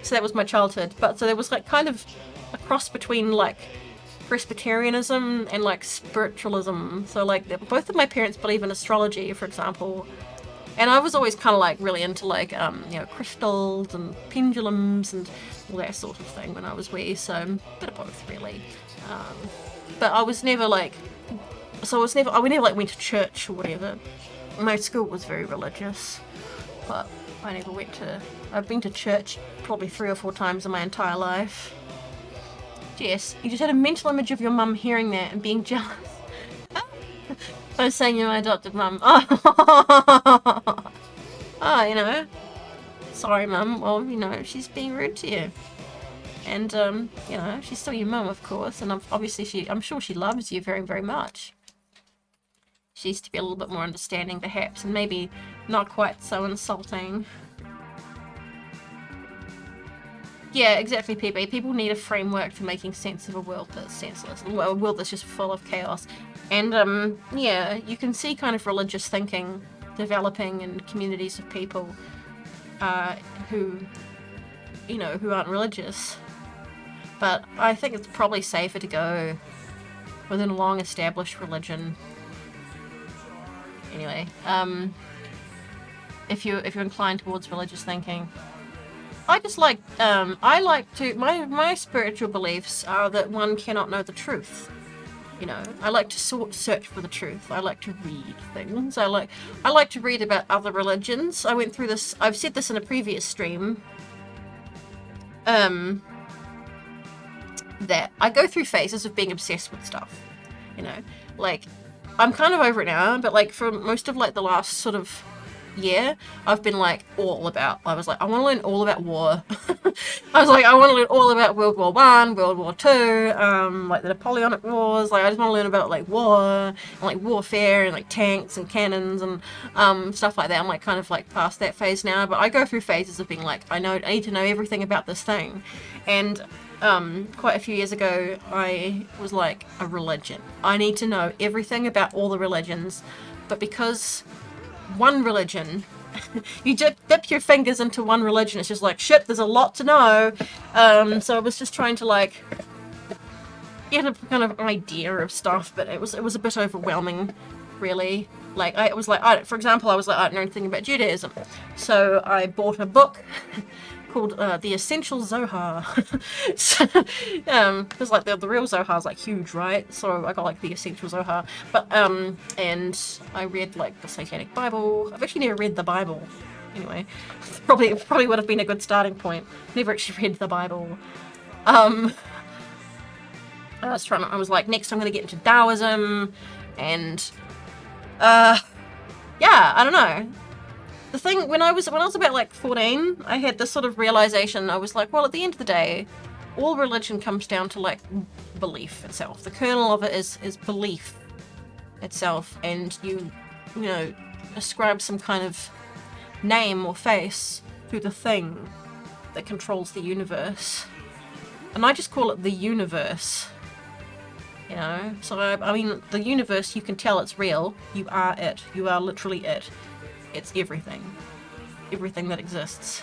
so that was my childhood, but so there was like kind of a cross between like Presbyterianism and like spiritualism. So like both of my parents believe in astrology, for example, and I was always kind of like really into like you know, crystals and pendulums and all that sort of thing when I was wee. So a bit of both really, but I was never like, I never like went to church or whatever. My school was very religious, but I never went to. I've been to church probably 3 or 4 times in my entire life. Jess, you just had a mental image of your mum hearing that and being jealous. I was saying you're my adopted mum. Oh, you know. Sorry, mum. Well, you know, she's being rude to you. And, you know, she's still your mum, of course, and obviously I'm sure she loves you very, very much. She needs to be a little bit more understanding, perhaps, and maybe not quite so insulting. Yeah, exactly, PB. People need a framework for making sense of a world that's senseless, a world that's just full of chaos. And, yeah, you can see kind of religious thinking developing in communities of people who, you know, who aren't religious. But I think it's probably safer to go within a long-established religion. Anyway, if you're inclined towards religious thinking, I just like I like to my spiritual beliefs are that one cannot know the truth. You know, I like to search for the truth. I like to read things. I like to read about other religions. I went through this. I've said this in a previous stream. That I go through phases of being obsessed with stuff. You know, like I'm kind of over it now, but like for most of like the last sort of year, I've been like all about, I was like, I want to learn all about war. I was like, I want to learn all about World War I, World War II, like the Napoleonic Wars. Like I just want to learn about like war and like warfare and like tanks and cannons and stuff like that. I'm like kind of like past that phase now, but I go through phases of being like, I need to know everything about this thing. And quite a few years ago, I was like, a religion. I need to know everything about all the religions, but because one religion, you dip your fingers into one religion, it's just like, shit, there's a lot to know. So I was just trying to like get a kind of idea of stuff, but it was a bit overwhelming, really. Like for example, I was like, I don't know anything about Judaism, so I bought a book called The Essential Zohar. Because like the real Zohar is like huge, right? So I got like the Essential Zohar. But and I read like the Satanic Bible. I've actually never read the Bible. Anyway, probably would have been a good starting point. Never actually read the Bible. I was like, next I'm gonna get into Taoism, and yeah, I don't know. The thing, when I was about like 14, I had this sort of realization. I was like, well, at the end of the day, all religion comes down to like belief itself. The kernel of it is belief itself, and you know, ascribe some kind of name or face to the thing that controls the universe. And I just call it the universe. You know, so I mean, the universe, you can tell it's real. You are it. You are literally it. It's everything that exists.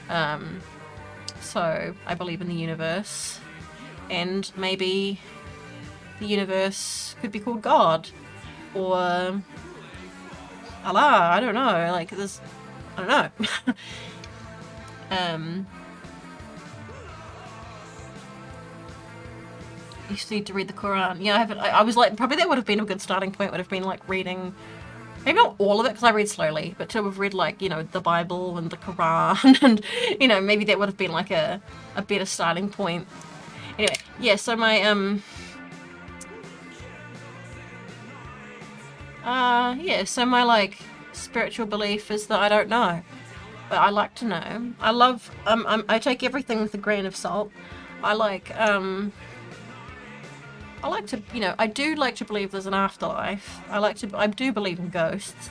So I believe in the universe, and maybe the universe could be called God, or Allah. I don't know. Like there's, I don't know. You just need to read the Quran. Yeah, I haven't. I was like, probably that would have been a good starting point. Would have been like reading. Maybe not all of it, because I read slowly, but to have read, like, you know, the Bible and the Quran, and, you know, maybe that would have been, like, a better starting point. Anyway, yeah, so my, so my, like, spiritual belief is that I don't know, but I like to know. I love, I take everything with a grain of salt. I like to, you know, I do like to believe there's an afterlife. I do believe in ghosts.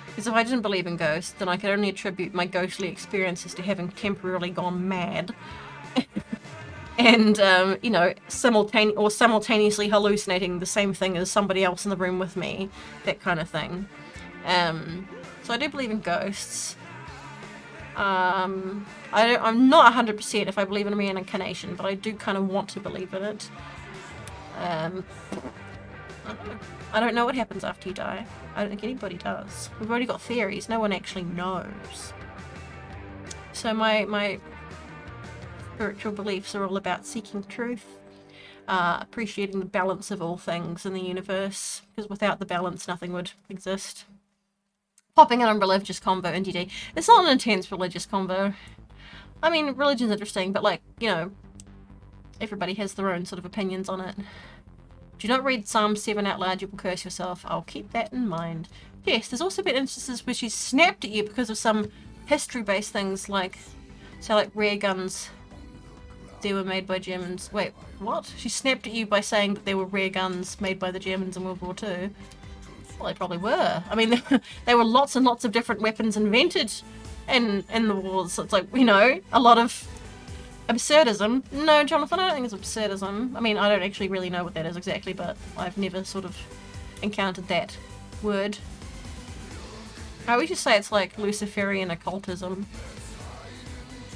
Because if I didn't believe in ghosts, then I could only attribute my ghostly experiences to having temporarily gone mad. And, you know, simultaneously hallucinating the same thing as somebody else in the room with me. That kind of thing. So I do believe in ghosts. I'm not 100% if I believe in reincarnation, but I do kind of want to believe in it. I don't know what happens after you die. I don't think anybody does. We've already got theories. No one actually knows. So my spiritual beliefs are all about seeking truth, appreciating the balance of all things in the universe, because without the balance, nothing would exist. Popping in on religious convo, NDD. It's not an intense religious convo. I mean, religion's interesting, but like, you know, everybody has their own sort of opinions on it. Do not read Psalm 7 out loud, you will curse yourself. I'll keep that in mind. Yes, there's also been instances where she's snapped at you because of some history-based things, like, so like rare guns they were made by Germans. Wait, what? She snapped at you by saying that they were rare guns made by the Germans in World War II. Well, they probably were. I mean, there were lots and lots of different weapons invented in the wars. So it's like, you know, a lot of absurdism. No, Jonathan, I don't think it's absurdism. I mean, I don't actually really know what that is exactly, but I've never sort of encountered that word. I always just say it's like Luciferian occultism.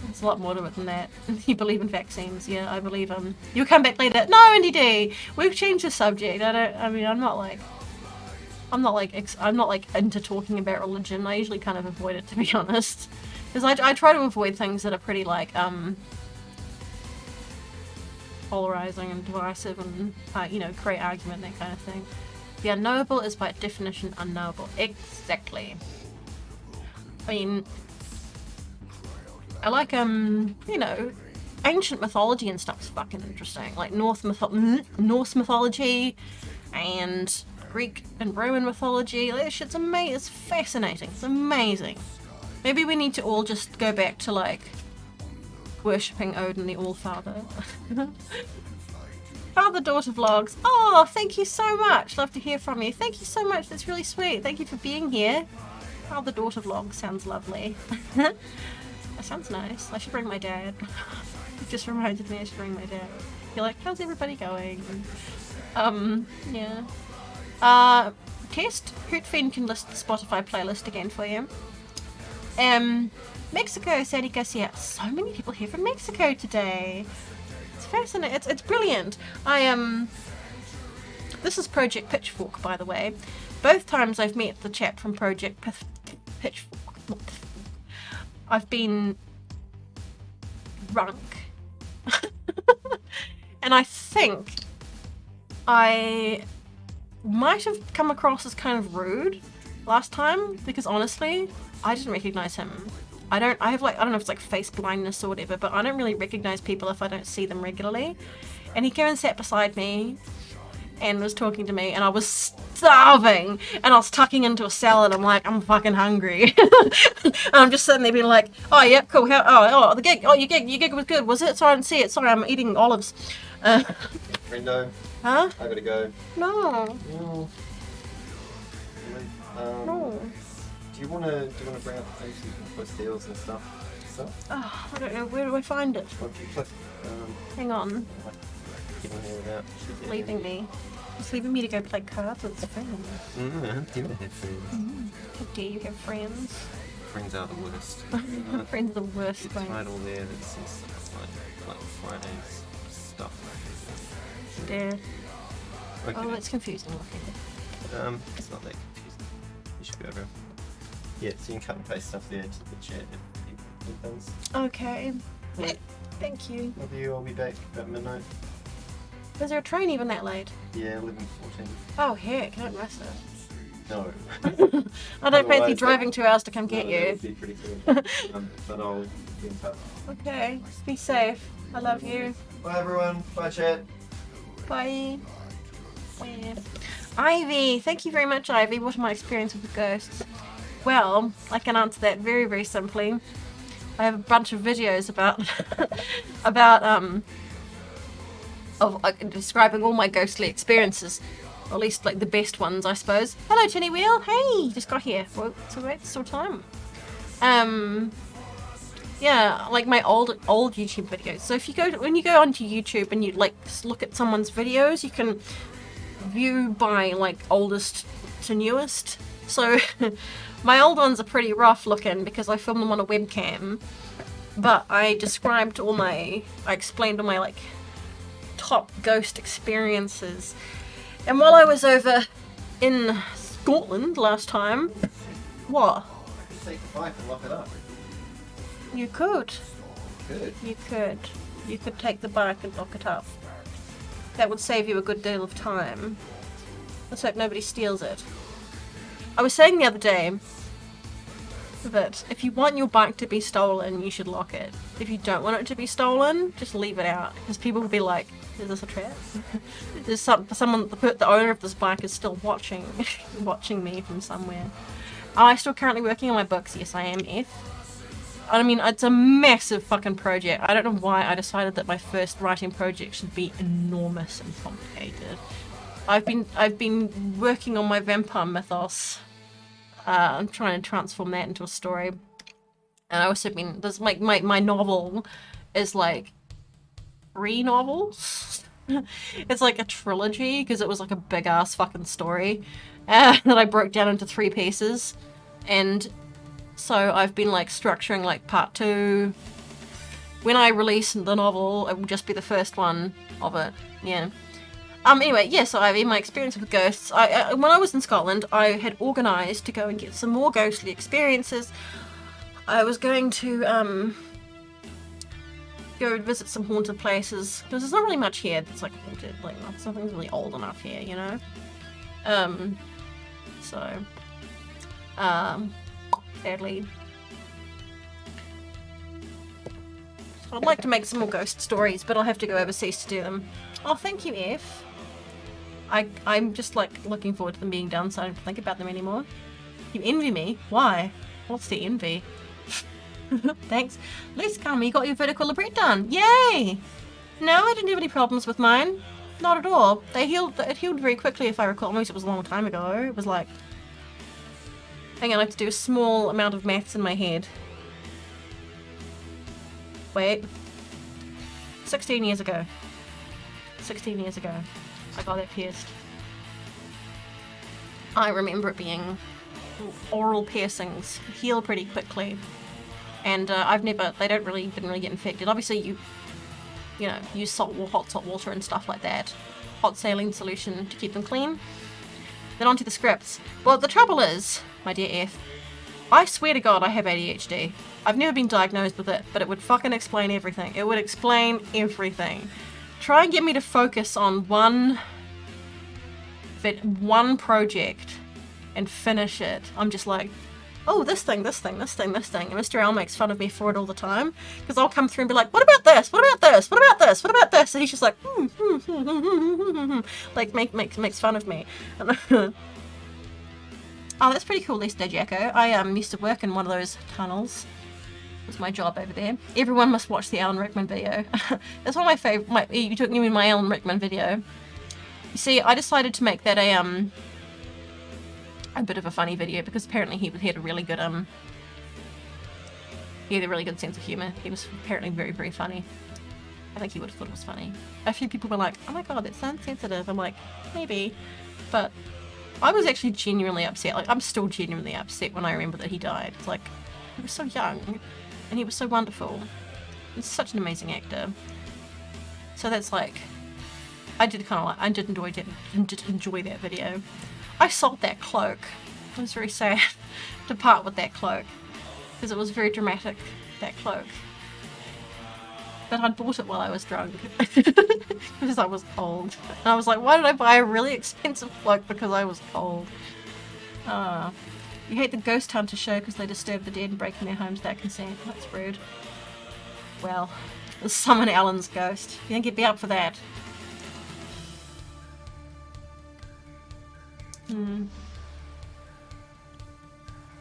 There's a lot more to it than that. You believe in vaccines? Yeah, I believe You'll come back later. No, NDD, we've changed the subject. I'm not like into talking about religion. I usually kind of avoid it, to be honest, because I try to avoid things that are pretty like polarizing and divisive and you know, create argument, that kind of thing. The unknowable is by definition unknowable. Exactly. I mean, I like you know, ancient mythology and stuff's fucking interesting. Like Norse mythology and Greek and Roman mythology. Like, that shit's amazing. It's fascinating. It's amazing. Maybe we need to all just go back to like worshipping Odin the All-Father. Father-daughter vlogs. Oh, thank you so much. Love to hear from you. Thank you so much. That's really sweet. Thank you for being here. Father-daughter vlog sounds lovely. That sounds nice. I should bring my dad. It just reminded me I should bring my dad. You're like, how's everybody going? Yeah. Test. Hootfiend can list the Spotify playlist again for you. Mexico, Sandy Garcia. So many people here from Mexico today. It's fascinating. It's brilliant. This is Project Pitchfork, by the way. Both times I've met the chap from Project Pitchfork. I've been drunk. And I think I might have come across as kind of rude last time, because honestly, I didn't recognize him. I don't know if it's like face blindness or whatever, but I don't really recognize people if I don't see them regularly. And he came and sat beside me and was talking to me, and I was starving, and I was tucking into a salad. I'm like, I'm fucking hungry. And I'm just sitting there being like, oh yeah, cool. The gig. Oh, your gig was good, was it? Sorry, I didn't see it. Sorry, I'm eating olives. Rindo. Huh? I gotta go. No. No. Do you wanna bring up the things so you can post deals and stuff? Oh, I don't know. Where do I find it? Hang on. Leaving me. It's leaving me to go play cards with friends. Do you have friends? How dare you have friends? Friends are the worst. Friends are the worst. It's right all there that says like Friday's stuff. Yeah. Okay. Oh, it's confusing. It's not that confusing. You should be able to. Yeah, so you can cut and paste stuff there to the chat if people need things. Okay. Yeah. Thank you. Love you. I'll be back about midnight. Is there a train even that late? Yeah, 11:14. Oh heck, I don't miss it. No. I don't fancy driving 2 hours to come get you. That would be pretty good. But I'll be in touch. Okay, be safe. I love you. Bye everyone. Bye chat. Bye. Yeah. Ivy, thank you very much, Ivy. What are my experience with the ghosts? Well, I can answer that very, very simply. I have a bunch of videos about describing all my ghostly experiences, or at least like the best ones, I suppose. Hello, Tinny Wheel. Hey, just got here. Well, it's alright. It's still time. Yeah, like my old YouTube videos. So when you go onto YouTube and you like look at someone's videos, you can view by like oldest to newest. So my old ones are pretty rough looking because I filmed them on a webcam, but I explained all my like top ghost experiences. And while I was over in Scotland last time, what? Take the bike and lock it up. You could. Good. You could take the bike and lock it up. That would save you a good deal of time. Let's hope nobody steals it. I was saying the other day that if you want your bike to be stolen, you should lock it. If you don't want it to be stolen, just leave it out. Because people will be like, is this a trap? There's the owner of this bike is still watching me from somewhere. Am I still currently working on my books? Yes, I am, F. I mean, it's a massive fucking project. I don't know why I decided that my first writing project should be enormous and complicated. I've been working on my vampire mythos. I'm trying to transform that into a story. And I also been, there's like, my novel is like 3 novels. It's like a trilogy, because it was like a big ass fucking story that I broke down into 3 pieces. And so I've been like structuring like part 2. When I release the novel, it will just be the first one of it. Yeah. Anyway, yeah, so in my experience with ghosts, when I was in Scotland, I had organised to go and get some more ghostly experiences. I was going to go visit some haunted places, because there's not really much here that's like haunted, like something's really old enough here, you know? Sadly. So I'd like to make some more ghost stories, but I'll have to go overseas to do them. Oh, thank you, F. I'm just like looking forward to them being done, so I don't think about them anymore. You envy me? Why? What's the envy? Thanks. Let's come. You got your vertical libret done. Yay! No, I didn't have any problems with mine. Not at all. It healed very quickly, if I recall. Most it was a long time ago. It was like... Hang on, I have to do a small amount of maths in my head. Wait. 16 years ago. 16 years ago. I got that pierced. I remember it being oral piercings. Heal pretty quickly. And they didn't really get infected. Obviously you know, use hot salt water and stuff like that. Hot saline solution to keep them clean. Then onto the scripts. Well, the trouble is, my dear F, I swear to God I have ADHD. I've never been diagnosed with it, but it would fucking explain everything. It would explain everything. Try and get me to focus on one project and finish it. I'm just like, oh, this thing. And Mr. L makes fun of me for it all the time. Because I'll come through and be like, what about this? What about this? What about this? What about this? And he's just like, like, makes fun of me. Oh, that's pretty cool, Lester Jacko. I used to work in one of those tunnels. It was my job over there. Everyone must watch the Alan Rickman video. That's one of my favorite. You took me in my Alan Rickman video. You see, I decided to make that a bit of a funny video because apparently he had a really good sense of humor. He was apparently very, very funny. I think he would have thought it was funny. A few people were like, "Oh my god, that sounds sensitive." I'm like, maybe, but I was actually genuinely upset. Like, I'm still genuinely upset when I remember that he died. It's like, he was so young, and he was so wonderful. He's such an amazing actor. So that's like, I did enjoy that video. I sold that cloak. It was very sad to part with that cloak because it was very dramatic, that cloak. But I'd bought it while I was drunk because I was cold. And I was like, why did I buy a really expensive cloak because I was cold? You hate the Ghost Hunter show because they disturb the dead and break in their homes without consent. That's rude. Well, let's summon Alan's ghost. You think he'd be up for that?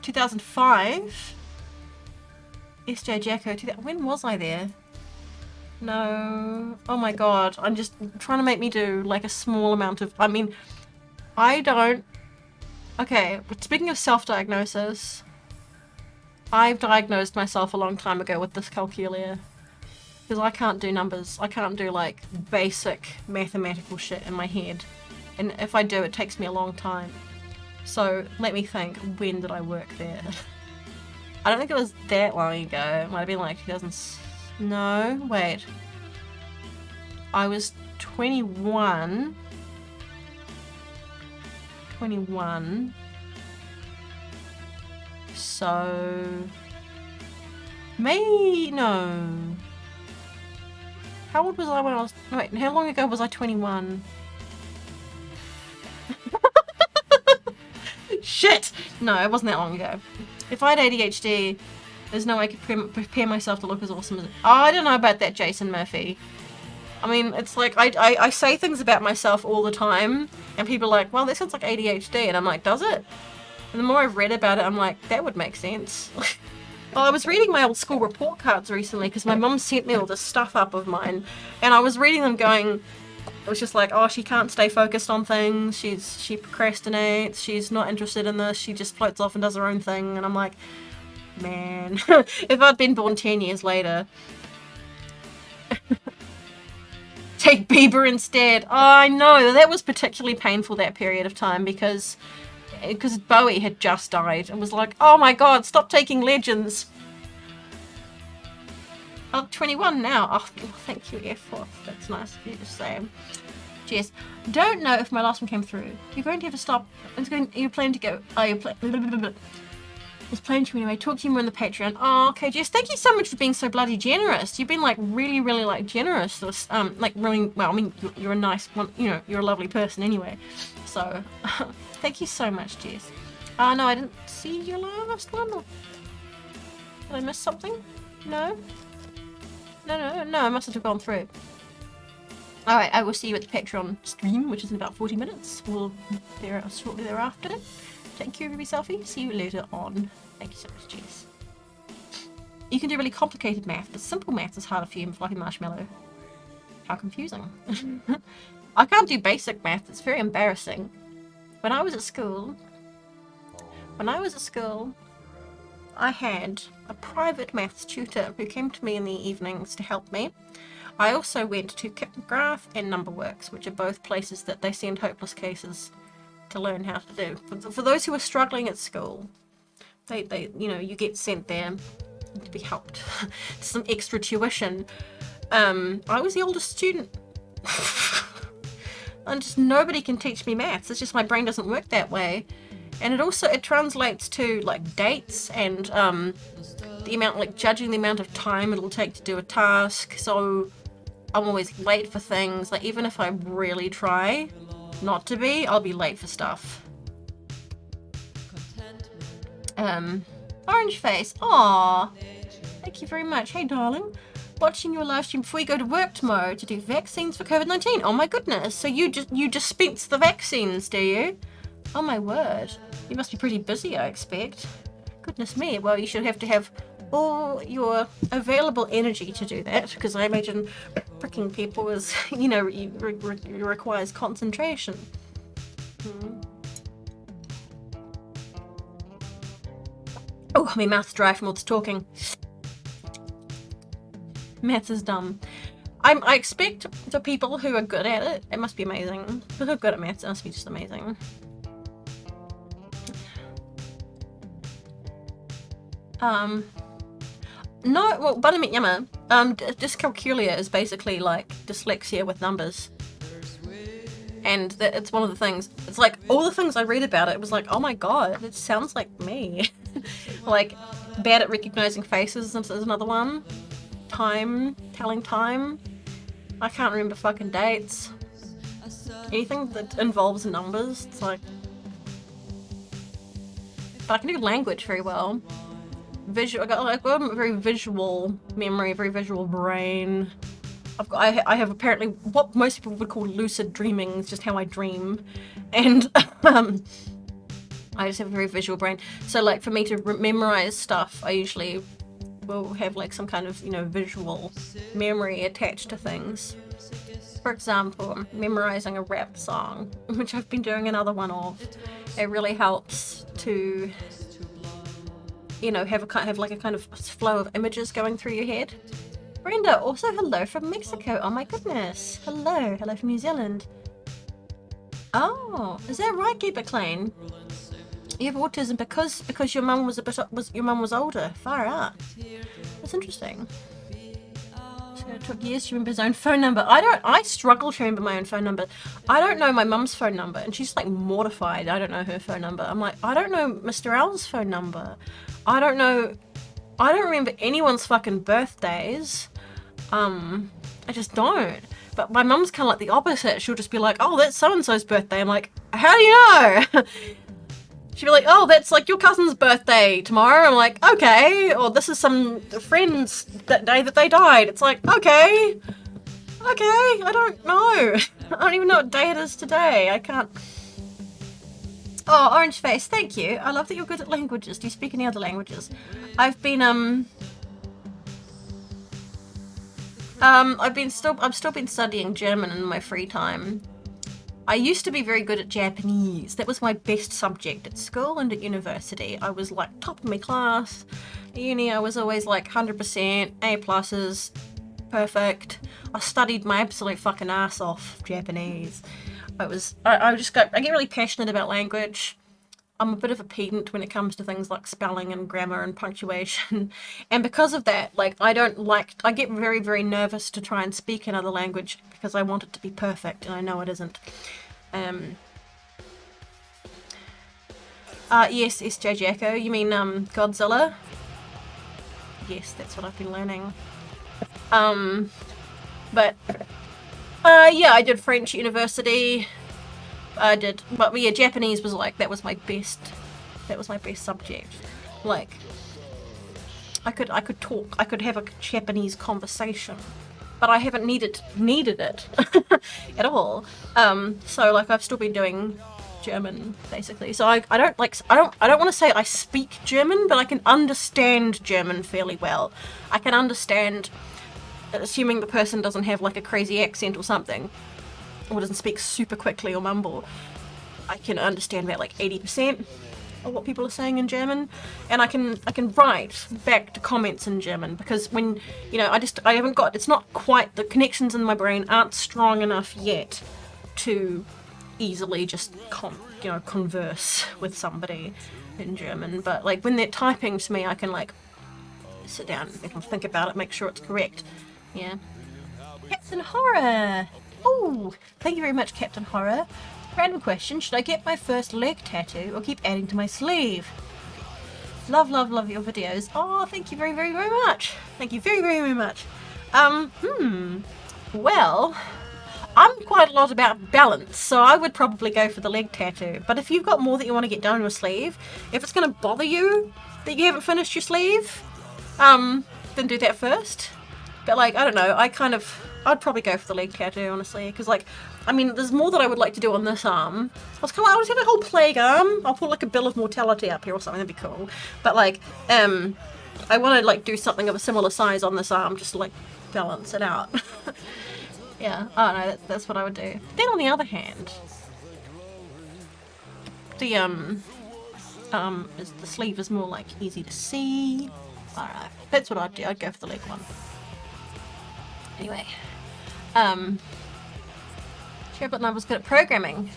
2005? SJ Jacko, when was I there? No. Oh my god, I'm just trying to make me do like a small amount of, okay, speaking of self-diagnosis, I've diagnosed myself a long time ago with dyscalculia. Because I can't do numbers. I can't do like basic mathematical shit in my head. And if I do, it takes me a long time. So let me think, when did I work there? I don't think it was that long ago. It might have been like 2000. No, wait. I was 21. 21. So no. How old was I when I was, wait, how long ago was I 21? Shit! No, it wasn't that long ago. If I had ADHD, there's no way I could prepare myself to look as awesome as... Oh, I don't know about that, Jason Murphy. I mean, it's like, I say things about myself all the time, and people are like, well, that sounds like ADHD, and I'm like, does it? And the more I've read about it, I'm like, that would make sense. Well, I was reading my old school report cards recently because my mum sent me all this stuff up of mine, and I was reading them going, it was just like, oh, she can't stay focused on things, she procrastinates, she's not interested in this, she just floats off and does her own thing, and I'm like, man, if I'd been born 10 years later. Take Bieber instead. Oh, I know, that was particularly painful that period of time because Bowie had just died and was like, oh my god, stop taking legends. I'm 21 now. Oh, thank you, F4. That's nice of you to say. Jess, don't know if my last one came through. You're going to have to stop. You're planning to go. Oh, you're planning. Was planning to anyway. Talk to you more on the Patreon. Oh, okay, Jess. Thank you so much for being so bloody generous. You've been like really, really like generous. Like really. Well, I mean, you're a nice one. You know, you're a lovely person anyway. So, thank you so much, Jess. No, I didn't see your last one. Did I miss something? No. No, I mustn't have gone through. Alright, I will see you at the Patreon stream, which is in about 40 minutes. We'll be shortly thereafter. Thank you, Ruby Selfie. See you later on. Thank you so much, Jess. You can do really complicated math, but simple math is harder for you in Fluffy Marshmallow. How confusing. I can't do basic math, it's very embarrassing. When I was at school, I had a private maths tutor who came to me in the evenings to help me. I also went to Kippengrath and Numberworks, which are both places that they send hopeless cases to learn how to do. For those who are struggling at school, they you know, you get sent there to be helped. Some extra tuition. I was the oldest student. And just nobody can teach me maths. It's just my brain doesn't work that way. And it translates to like dates and the amount, like judging the amount of time it'll take to do a task. So I'm always late for things. Like even if I really try not to be, I'll be late for stuff. Orange face. Aww. Thank you very much. Hey darling. Watching your live stream before you go to work tomorrow to do vaccines for COVID-19. Oh my goodness. So you dispense the vaccines, do you? Oh my word. You must be pretty busy, I expect. Goodness me. Well, you should have to have all your available energy to do that, because I imagine pricking people is, you know, requires concentration. Oh, my mouth's dry from all this talking. Maths is dumb. I expect for people who are good at it, it must be amazing. People who are good at maths, it must be just amazing. No, well, Buttermint Yummer, dyscalculia is basically like dyslexia with numbers. And it's one of the things, it's like, all the things I read about it was like, oh my god, it sounds like me. Like, bad at recognizing faces is another one. Telling time. I can't remember fucking dates. Anything that involves numbers, it's like... But I can do language very well. I've got a very visual memory, a very visual brain. I have apparently what most people would call lucid dreaming, it's just how I dream. And I just have a very visual brain. So like for me to memorize stuff, I usually will have like some kind of, you know, visual memory attached to things. For example, memorizing a rap song, which I've been doing another one of. It really helps to, you know, have like a kind of flow of images going through your head. Brenda, also hello from Mexico. Oh my goodness. Hello from New Zealand. Oh, is that right, Keep It Clean? You have autism because your mum was older. Far out. That's interesting. So it took years to remember his own phone number. I struggle to remember my own phone number. I don't know my mum's phone number, and she's like mortified I don't know her phone number. I'm like, I don't know Mr. L's phone number. I don't remember anyone's fucking birthdays. I just don't. But my mum's kind of like the opposite. She'll just be like, oh, that's so-and-so's birthday. I'm like, how do you know? She'd be like, oh, that's like your cousin's birthday tomorrow. I'm like, okay. Or this is some friend's that day that they died. It's like, okay, I don't know. I don't even know what day it is today. I can't. Oh, Orange Face, thank you. I love that you're good at languages. Do you speak any other languages? I've still been studying German in my free time. I used to be very good at Japanese. That was my best subject at school and at university. I was like top of my class. At uni, I was always like 100%, A pluses, perfect. I studied my absolute fucking ass off Japanese. I get really passionate about language. I'm a bit of a pedant when it comes to things like spelling and grammar and punctuation. And because of that, like, I get very, very nervous to try and speak another language because I want it to be perfect, and I know it isn't. Yes, SJ Jacko. You mean, Godzilla? Yes, that's what I've been learning. Yeah, I did French at university. But yeah, Japanese was like, that was my best subject. Like, I could have a Japanese conversation, but I haven't needed it at all. So like, I've still been doing German basically. So I don't want to say I speak German, but I can understand German fairly well. I can understand, assuming the person doesn't have like a crazy accent or something, or doesn't speak super quickly or mumble. I can understand about like 80% of what people are saying in German, and I can write back to comments in German, because when, you know, I haven't got, it's not quite, the connections in my brain aren't strong enough yet to easily just converse with somebody in German. But like, when they're typing to me, I can like sit down and think about it, make sure it's correct. Yeah. Captain Horror! Oh, thank you very much, Captain Horror. Random question, should I get my first leg tattoo or keep adding to my sleeve? Love your videos. Oh, thank you very, very, very much. Thank you very, very, very much. Well, I'm quite a lot about balance, so I would probably go for the leg tattoo. But if you've got more that you want to get done your sleeve, if it's going to bother you that you haven't finished your sleeve, then do that first. But like, I don't know, I'd probably go for the leg tattoo, honestly, because like, I mean, there's more that I would like to do on this arm. I was just have a whole plague arm. I'll put like a bill of mortality up here or something, that'd be cool. But like, I want to like do something of a similar size on this arm, just to like balance it out. Yeah, I don't know, that's what I would do. Then on the other hand, the sleeve is more like easy to see. I don't know, that's what I'd do. I'd go for the leg one. Anyway, Sherbrooke was good at programming.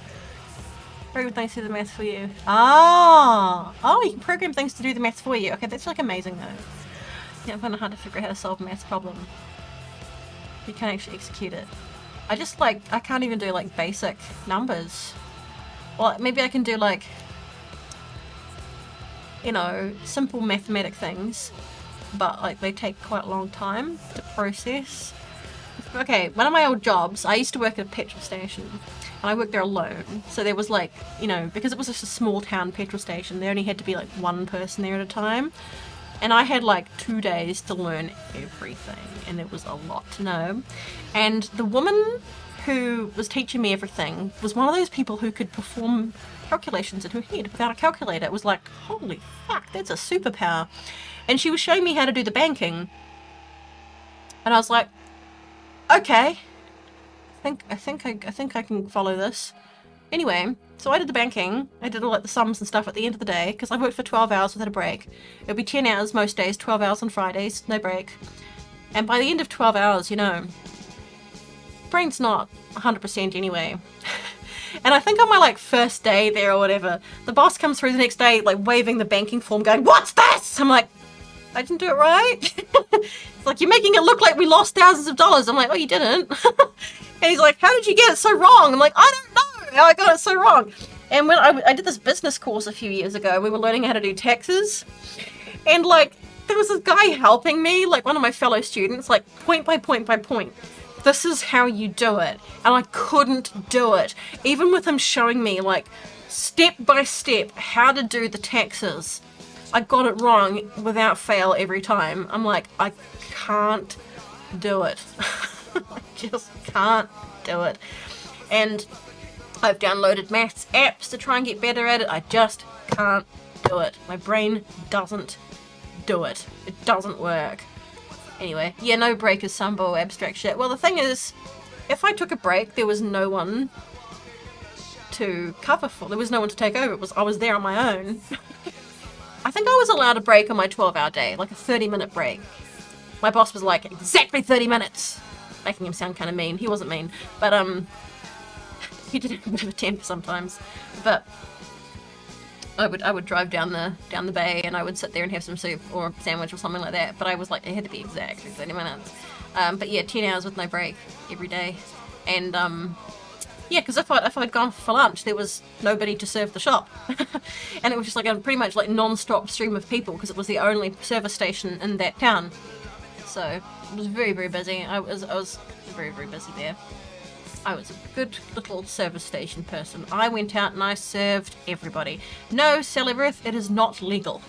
Program things to do the maths for you. Oh, you can program things to do the maths for you. Okay, that's like amazing though. Yeah, I'm finding it hard to figure out how to solve a maths problem. You can't actually execute it. I can't even do like basic numbers. Well, maybe I can do like, you know, simple mathematic things, but like they take quite a long time to process. Okay, one of my old jobs, I used to work at a petrol station, and I worked there alone. So there was like, you know, because it was just a small town petrol station, there only had to be like one person there at a time. And I had like 2 days to learn everything, and it was a lot to know. And the woman who was teaching me everything was one of those people who could perform calculations in her head without a calculator. It was like, holy fuck, that's a superpower. And she was showing me how to do the banking. And I was like, okay, I think I can follow this. Anyway, so I did the banking. I did all like the sums and stuff at the end of the day, because I worked for 12 hours without a break. It would be 10 hours most days, 12 hours on Fridays, no break. And by the end of 12 hours, you know, brain's not 100% anyway. And I think on my like first day there or whatever, the boss comes through the next day like waving the banking form going, "What's this?" I'm like, I didn't do it right. It's like, you're making it look like we lost thousands of dollars. I'm like, oh, you didn't. And he's like, how did you get it so wrong? I'm like, I don't know how I got it so wrong. And when I did this business course a few years ago, we were learning how to do taxes. And like, there was this guy helping me, like one of my fellow students, like point by point by point. This is how you do it. And I couldn't do it. Even with him showing me like step by step how to do the taxes, I got it wrong without fail every time. I'm like, I can't do it. I just can't do it. And I've downloaded maths apps to try and get better at it. I just can't do it. My brain doesn't do it. It doesn't work. Anyway, yeah, no break is some bull abstract shit. Well, the thing is, if I took a break, there was no one to cover for. There was no one to take over. I was there on my own. I think I was allowed a break on my 12-hour day, like a 30-minute break. My boss was like, exactly 30 minutes! Making him sound kind of mean. He wasn't mean, but he did have a bit of a temper sometimes. But I would drive down the bay and I would sit there and have some soup or a sandwich or something like that. But I was like, it had to be exactly 30 minutes. But yeah, 10 hours with no break every day. And yeah, because if I'd gone for lunch, there was nobody to serve the shop. And it was just like a pretty much like non-stop stream of people because it was the only service station in that town. So it was very, very busy. I was very, very busy there. I was a good little service station person. I went out and I served everybody. No, Celebrith, it is not legal.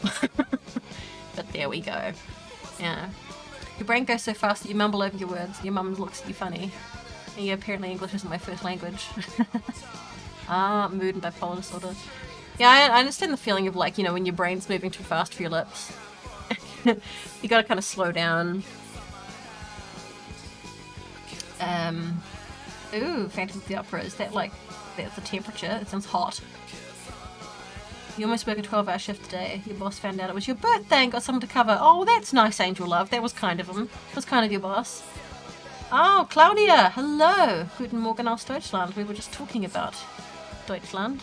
But there we go. Yeah. Your brain goes so fast that you mumble over your words. Your mum looks at you funny. And yeah, apparently English isn't my first language. Mood and bipolar disorder. Yeah, I understand the feeling of like, you know, when your brain's moving too fast for your lips. You gotta kind of slow down. Ooh, Phantom of the Opera. Is that like, that's the temperature? It sounds hot. You almost work a 12-hour shift today. Your boss found out it was your birthday and got someone to cover. Oh, that's nice, Angel Love. That was kind of him. That was kind of your boss. Oh, Claudia. Hello. Guten Morgen aus Deutschland. We were just talking about Deutschland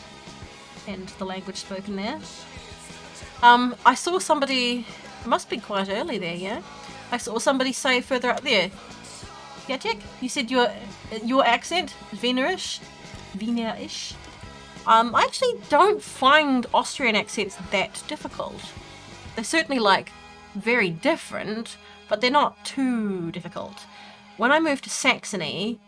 and the language spoken there. I saw somebody... It must be quite early there, yeah? I saw somebody say further up there. Yeah, Jack? You said your accent? Wienerish? Wienerish? I actually don't find Austrian accents that difficult. They're certainly, like, very different, but they're not too difficult. When I moved to Saxony...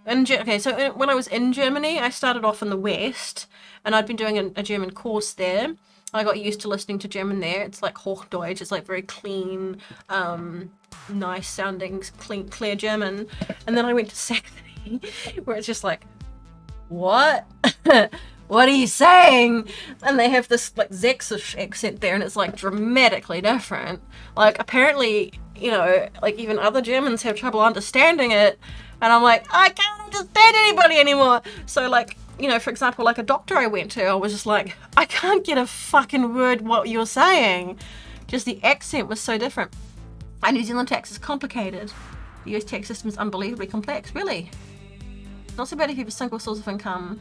so when I was in Germany, I started off in the West, and I'd been doing a German course there. I got used to listening to German there. It's like Hochdeutsch. It's like very clean, nice sounding, clear German. And then I went to Saxony, where it's just like, what? What are you saying? And they have this like Sächsisch accent there, and it's like dramatically different. Like apparently, you know, like even other Germans have trouble understanding it. And I'm like, I can't understand anybody anymore. So like, you know, for example, like a doctor I went to, I was just like, I can't get a fucking word what you're saying. Just the accent was so different. And New Zealand tax is complicated. The US tax system is unbelievably complex, really. Not so bad if you have a single source of income.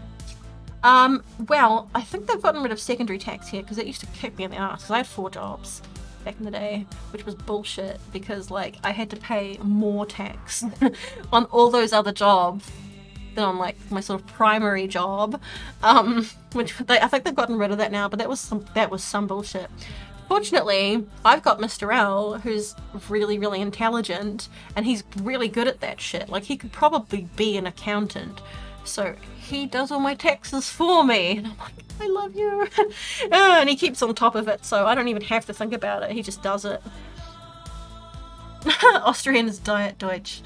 Well, I think they've gotten rid of secondary tax here because it used to kick me in the ass because I had 4 jobs back in the day, which was bullshit because like I had to pay more tax on all those other jobs than on like my sort of primary job, which I think they've gotten rid of that now, but that was some bullshit. Fortunately, I've got Mr. L, who's really, really intelligent, and he's really good at that shit. Like, he could probably be an accountant. So he does all my taxes for me. And I'm like, I love you. And he keeps on top of it, so I don't even have to think about it. He just does it. Austrian is Diet Deutsch.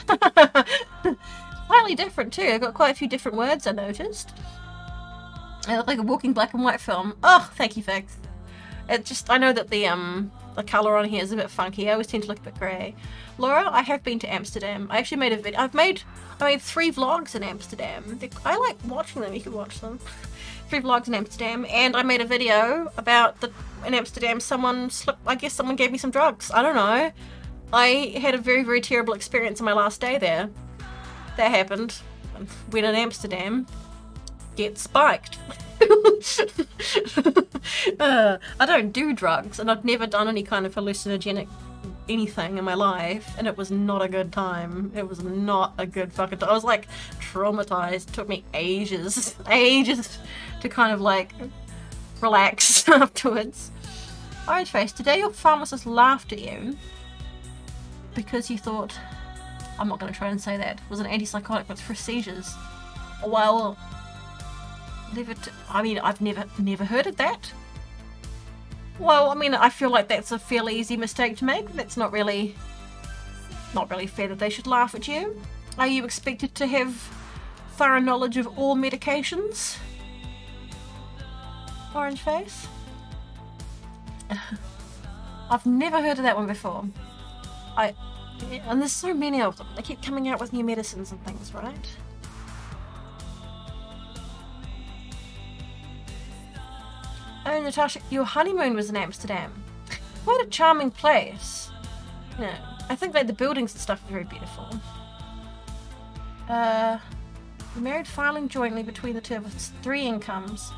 Slightly different, too. I've got quite a few different words, I noticed. I look like a walking black and white film. Oh, thank you, Fix. It just, I know that the colour on here is a bit funky. I always tend to look a bit grey. Laura, I have been to Amsterdam. I actually made a video. I made 3 vlogs in Amsterdam. I like watching them. You can watch them. 3 vlogs in Amsterdam. And I made a video about in Amsterdam, I guess someone gave me some drugs. I don't know. I had a very, very terrible experience on my last day there. That happened. When in Amsterdam, get spiked. I don't do drugs, and I've never done any kind of hallucinogenic anything in my life, and it was not a good time. It was not a good fucking time. I was like traumatized. It took me ages to kind of like relax afterwards. Orange face, today your pharmacist laughed at you because you thought, I'm not going to try and say that, it was an antipsychotic but for seizures. Well, I mean, I've never heard of that. Well, I mean, I feel like that's a fairly easy mistake to make. That's not really fair that they should laugh at you. Are you expected to have thorough knowledge of all medications. Orange face. I've never heard of that one before. And there's so many of them. They keep coming out with new medicines and things, right? Oh, Natasha, your honeymoon was in Amsterdam. What a charming place. You know, I think like the buildings and stuff are very beautiful. We married filing jointly between the two of us 3 incomes.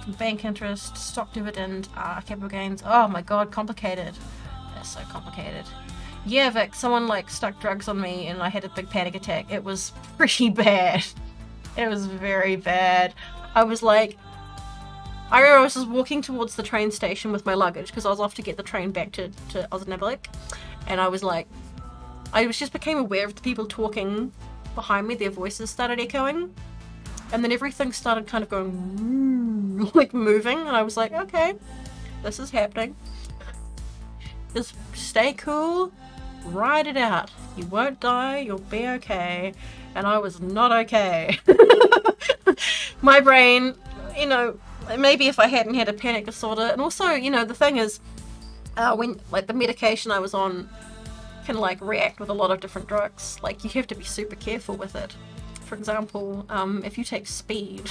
From bank interest, stock dividend, capital gains. Oh my god, complicated. That's so complicated. Yeah, Vic, someone like stuck drugs on me and I had a big panic attack. It was pretty bad. It was very bad. I remember I was just walking towards the train station with my luggage because I was off to get the train back to Osnabrück, and I was just became aware of the people talking behind me. Their voices started echoing, and then everything started kind of going like moving, and I was like, okay, this is happening. Just stay cool, ride it out. You won't die, you'll be okay. And I was not okay. My brain, you know, maybe if I hadn't had a panic disorder, and also, you know, the thing is, when like the medication I was on can like react with a lot of different drugs. Like you have to be super careful with it. For example, if you take speed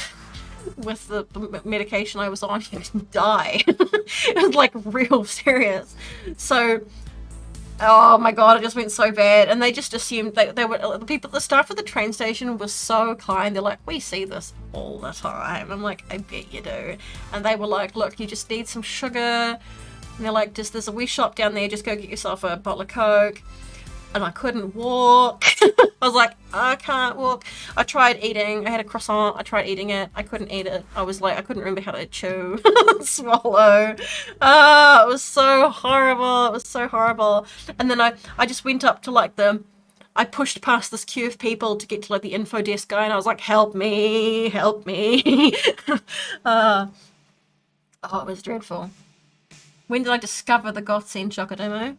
with the medication I was on, you can die. It was like real serious. So, oh my god, it just went so bad. And they just assumed they were, the people, the staff at the train station was so kind. They're like, we see this all the time. I'm like, I bet you do. And they were like, look, you just need some sugar. And they're like, there's a wee shop down there, just go get yourself a bottle of Coke. And I couldn't walk. I was like, I can't walk. I tried eating. I had a croissant. I tried eating it. I couldn't eat it. I was like, I couldn't remember how to chew, swallow. It was so horrible. It was so horrible. And then I just went up to like I pushed past this queue of people to get to like the info desk guy, and I was like, help me, help me. Oh, it was dreadful. When did I discover the goth scene, Chocodemo?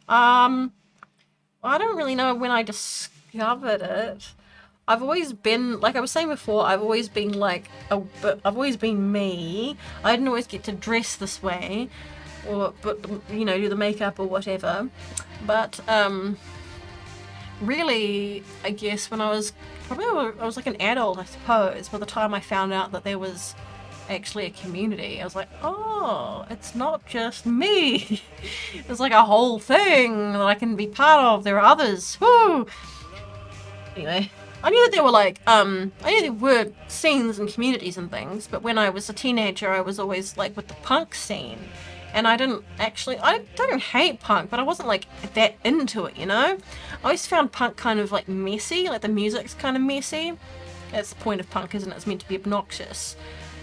I don't really know when I discovered it. I've always been, like I was saying before, I've always been like, I've always been me. I didn't always get to dress this way, but you know, do the makeup or whatever. But really, I guess when I was like an adult, I suppose, by the time I found out that there was actually a community, I was like, oh, it's not just me. It's like a whole thing that I can be part of. There are others. Woo! Anyway, I knew that there were like, I knew there were scenes and communities and things, but when I was a teenager, I was always like with the punk scene. And I don't hate punk, but I wasn't like that into it, you know? I always found punk kind of like messy, like the music's kind of messy. That's the point of punk, isn't it? It's meant to be obnoxious.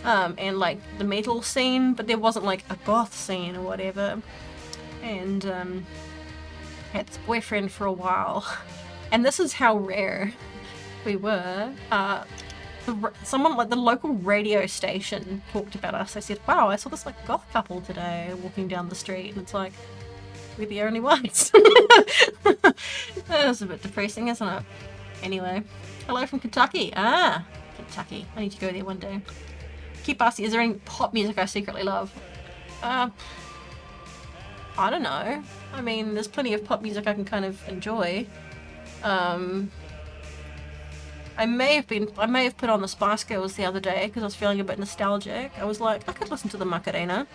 And like the metal scene, but there wasn't like a goth scene or whatever. And had this boyfriend for a while, and this is how rare we were. Someone like the local radio station talked about us. They said, wow, I saw this like goth couple today walking down the street, and it's like, we're the only ones. That was a bit depressing, isn't it? Anyway, hello from Kentucky. Kentucky. I need to go there one day. Keep asking, is there any pop music I secretly love? I don't know. I mean, there's plenty of pop music I can kind of enjoy. I may have put on the Spice Girls the other day because I was feeling a bit nostalgic. I was like, I could listen to the Macarena.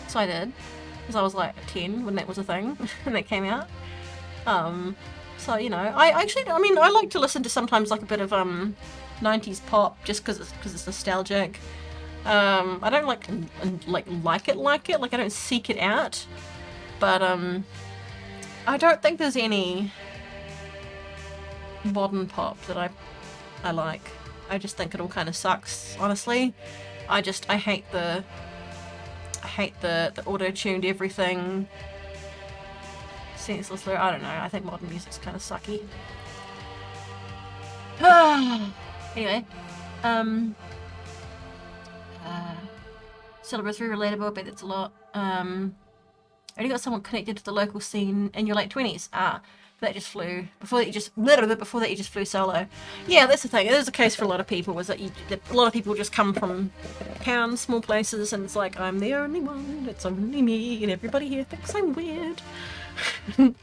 So I did. Because I was like 10 when that was a thing. When that came out. So, you know, I like to listen to sometimes like a bit of 90s pop just because it's nostalgic. I don't like it. Like I don't seek it out. But I don't think there's any modern pop that I like. I just think it all kind of sucks, honestly. I hate the auto-tuned everything. Senseless. I don't know. I think modern music's kind of sucky. Anyway, Syllabus 3 relatable, I bet that's a lot. Only got someone connected to the local scene in your late 20s. That just flew before that. You just flew solo. Yeah, that's the thing. It is the case for a lot of people. Is that a lot of people just come from towns, small places, and it's like I'm the only one. It's only me, and everybody here thinks I'm weird. You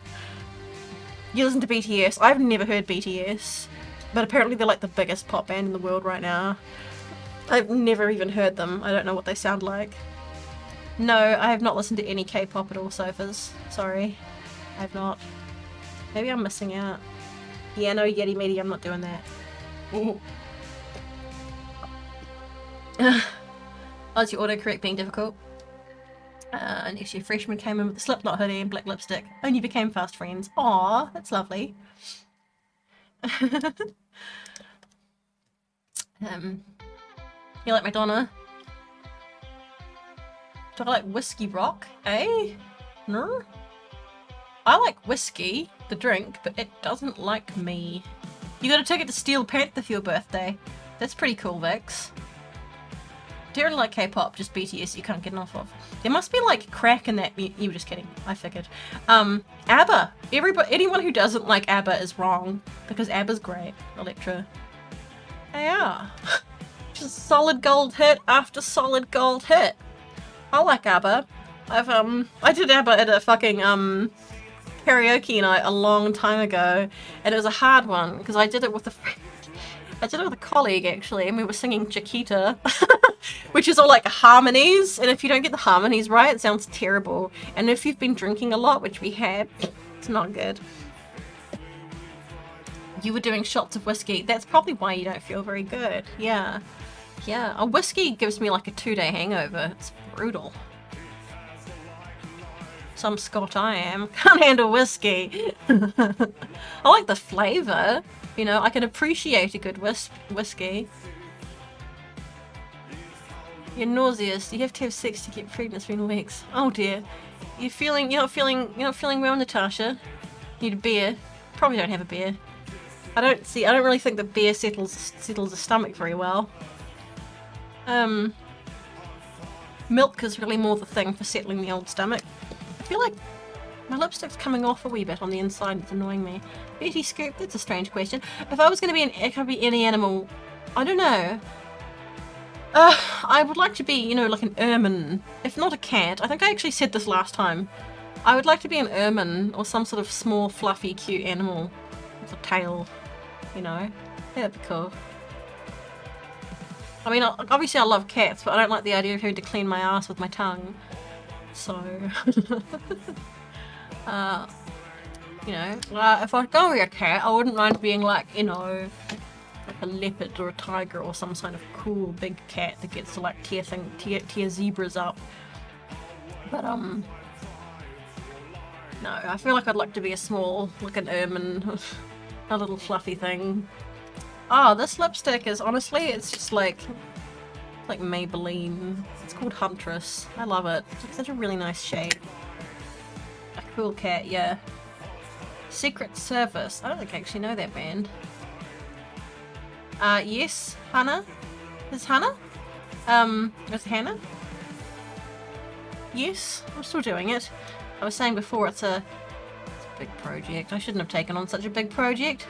listen to BTS. I've never heard BTS, but apparently they're like the biggest pop band in the world right now. I've never even heard them. I don't know what they sound like. No, I have not listened to any K-pop at all, Sofas. Sorry, I have not. Maybe I'm missing out. Yeah, no, Yeti Meaty, I'm not doing that. Oh, is your autocorrect being difficult? Next year, freshman came in with a Slipknot hoodie and black lipstick. Only became fast friends. Aw, that's lovely. You like Madonna? Do I like whiskey rock? Eh? No? I like whiskey, the drink, but it doesn't like me. You got a ticket to Steel Panther for your birthday. That's pretty cool, Vix. Do you really like K-pop? Just BTS you can't get enough of. There must be like crack in that. You were just kidding. I figured. ABBA. Anyone who doesn't like ABBA is wrong because ABBA's great. Electra. Yeah. Just solid gold hit after solid gold hit. I like ABBA. I did ABBA at a fucking karaoke night a long time ago, and it was a hard one because I did it with a friend. I did it with a colleague actually, and we were singing Chiquita, which is all like harmonies, and if you don't get the harmonies right, it sounds terrible. And if you've been drinking a lot, which we have, it's not good. You were doing shots of whiskey. That's probably why you don't feel very good. Yeah. Yeah. A whiskey gives me like a 2-day hangover. It's brutal. Some Scot I am. Can't handle whiskey. I like the flavour. You know, I can appreciate a good whiskey. You're nauseous. You have to have sex to get pregnant 3 weeks. Oh dear. You're not feeling well, Natasha. Need a beer. Probably don't have a beer. I don't really think that beer settles the stomach very well. Milk is really more the thing for settling the old stomach. I feel like my lipstick's coming off a wee bit on the inside. It's annoying me. Betty Scoop, that's a strange question. If I was going to be any animal, I don't know. I would like to be, you know, like an ermine. If not a cat. I think I actually said this last time. I would like to be an ermine or some sort of small, fluffy, cute animal with a tail. You know, that'd be cool. I mean, obviously I love cats, but I don't like the idea of having to clean my ass with my tongue. So, you know, if I was going to be a cat, I wouldn't mind being like, you know, like a leopard or a tiger or some kind of cool big cat that gets to like tear zebras up. But no, I feel like I'd like to be a small, like an ermine, a little fluffy thing. Oh, this lipstick is honestly, it's just like Maybelline. It's called Huntress. I love it. It's such a really nice shade. A cool cat, yeah. Secret Service. I don't think I actually know that band. Yes, Hannah. Is Hannah? Is Hannah? Yes, I'm still doing it. I was saying before, it's a big project. I shouldn't have taken on such a big project.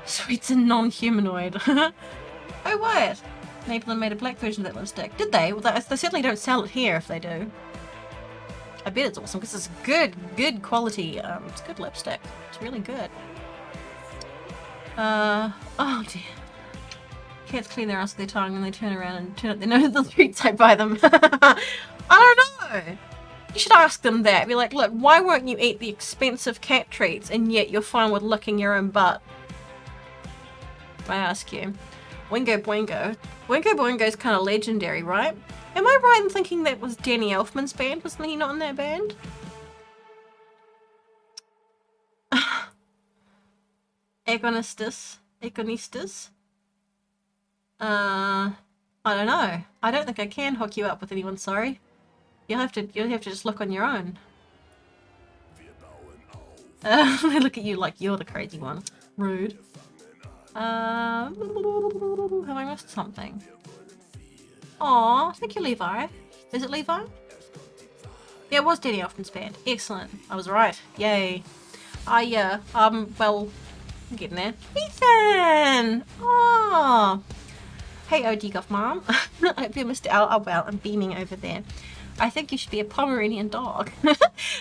Sweets and non-humanoid. Oh, what? Maybelline made a black version of that lipstick. Did they? Well, they certainly don't sell it here if they do. I bet it's awesome because it's good quality. It's good lipstick. It's really good. Oh dear. Cats clean their ass with their tongue and they turn around and turn up their nose at the treats I buy them. I don't know. You should ask them that. Be like, look, why won't you eat the expensive cat treats and yet you're fine with licking your own butt? I ask you. Wingo Boingo. Wingo Boingo's kind of legendary, right? Am I right in thinking that was Danny Elfman's band? Wasn't he not in that band? Agonistus. I don't know. I don't think I can hook you up with anyone, sorry. You'll have to just look on your own. They look at you like you're the crazy one. Rude. Have I missed something? Aw, thank you, Levi. Is it Levi? Yeah, it was Danny Elfman's band. Excellent. I was right. Yay. Well, I'm getting there. Ethan! Oh! Hey, OD Goth Mom. I hope you're Mr. Oh, well, I'm beaming over there. I think you should be a Pomeranian dog.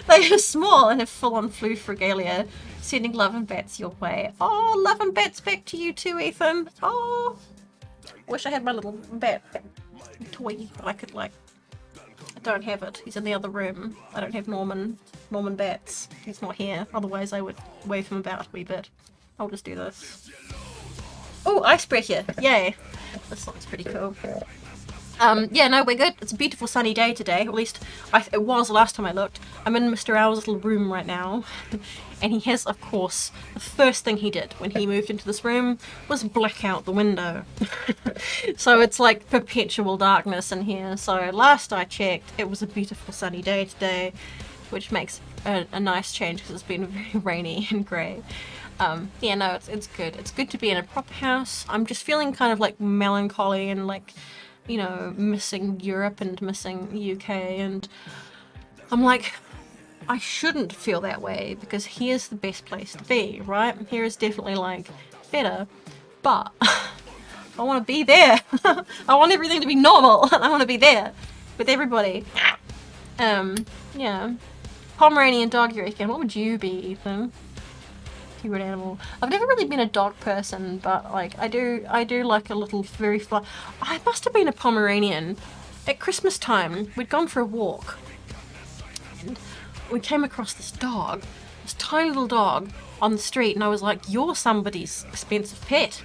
They are small and have full-on flu regalia. Sending love and bats your way. Oh, love and bats back to you too, Ethan. Oh, wish I had my little bat toy, but I could like. I don't have it. He's in the other room. I don't have Norman Bats. He's not here. Otherwise, I would wave him about a wee bit. I'll just do this. Oh, icebreaker! Yay! This song's pretty cool. Yeah, no, we're good. It's a beautiful sunny day today. At least it was the last time I looked. I'm in Mr. Owl's little room right now. And he has, of course, the first thing he did when he moved into this room was black out the window. So it's like perpetual darkness in here. So last I checked, it was a beautiful sunny day today, which makes a nice change because it's been very rainy and grey. Yeah, no, it's good. It's good to be in a proper house. I'm just feeling kind of like melancholy and like, you know, missing Europe and missing UK, and I'm like, I shouldn't feel that way because here's the best place to be, right? Here is definitely like better, but I want to be there. I want everything to be normal. I want to be there with everybody. Yeah. Pomeranian dog, you reckon? What would you be, Ethan? Favorite animal. I've never really been a dog person, but like I do like a little very fluffy. I must have been a Pomeranian. At Christmas time, we'd gone for a walk, and we came across this dog, this tiny little dog on the street, and I was like, "You're somebody's expensive pet."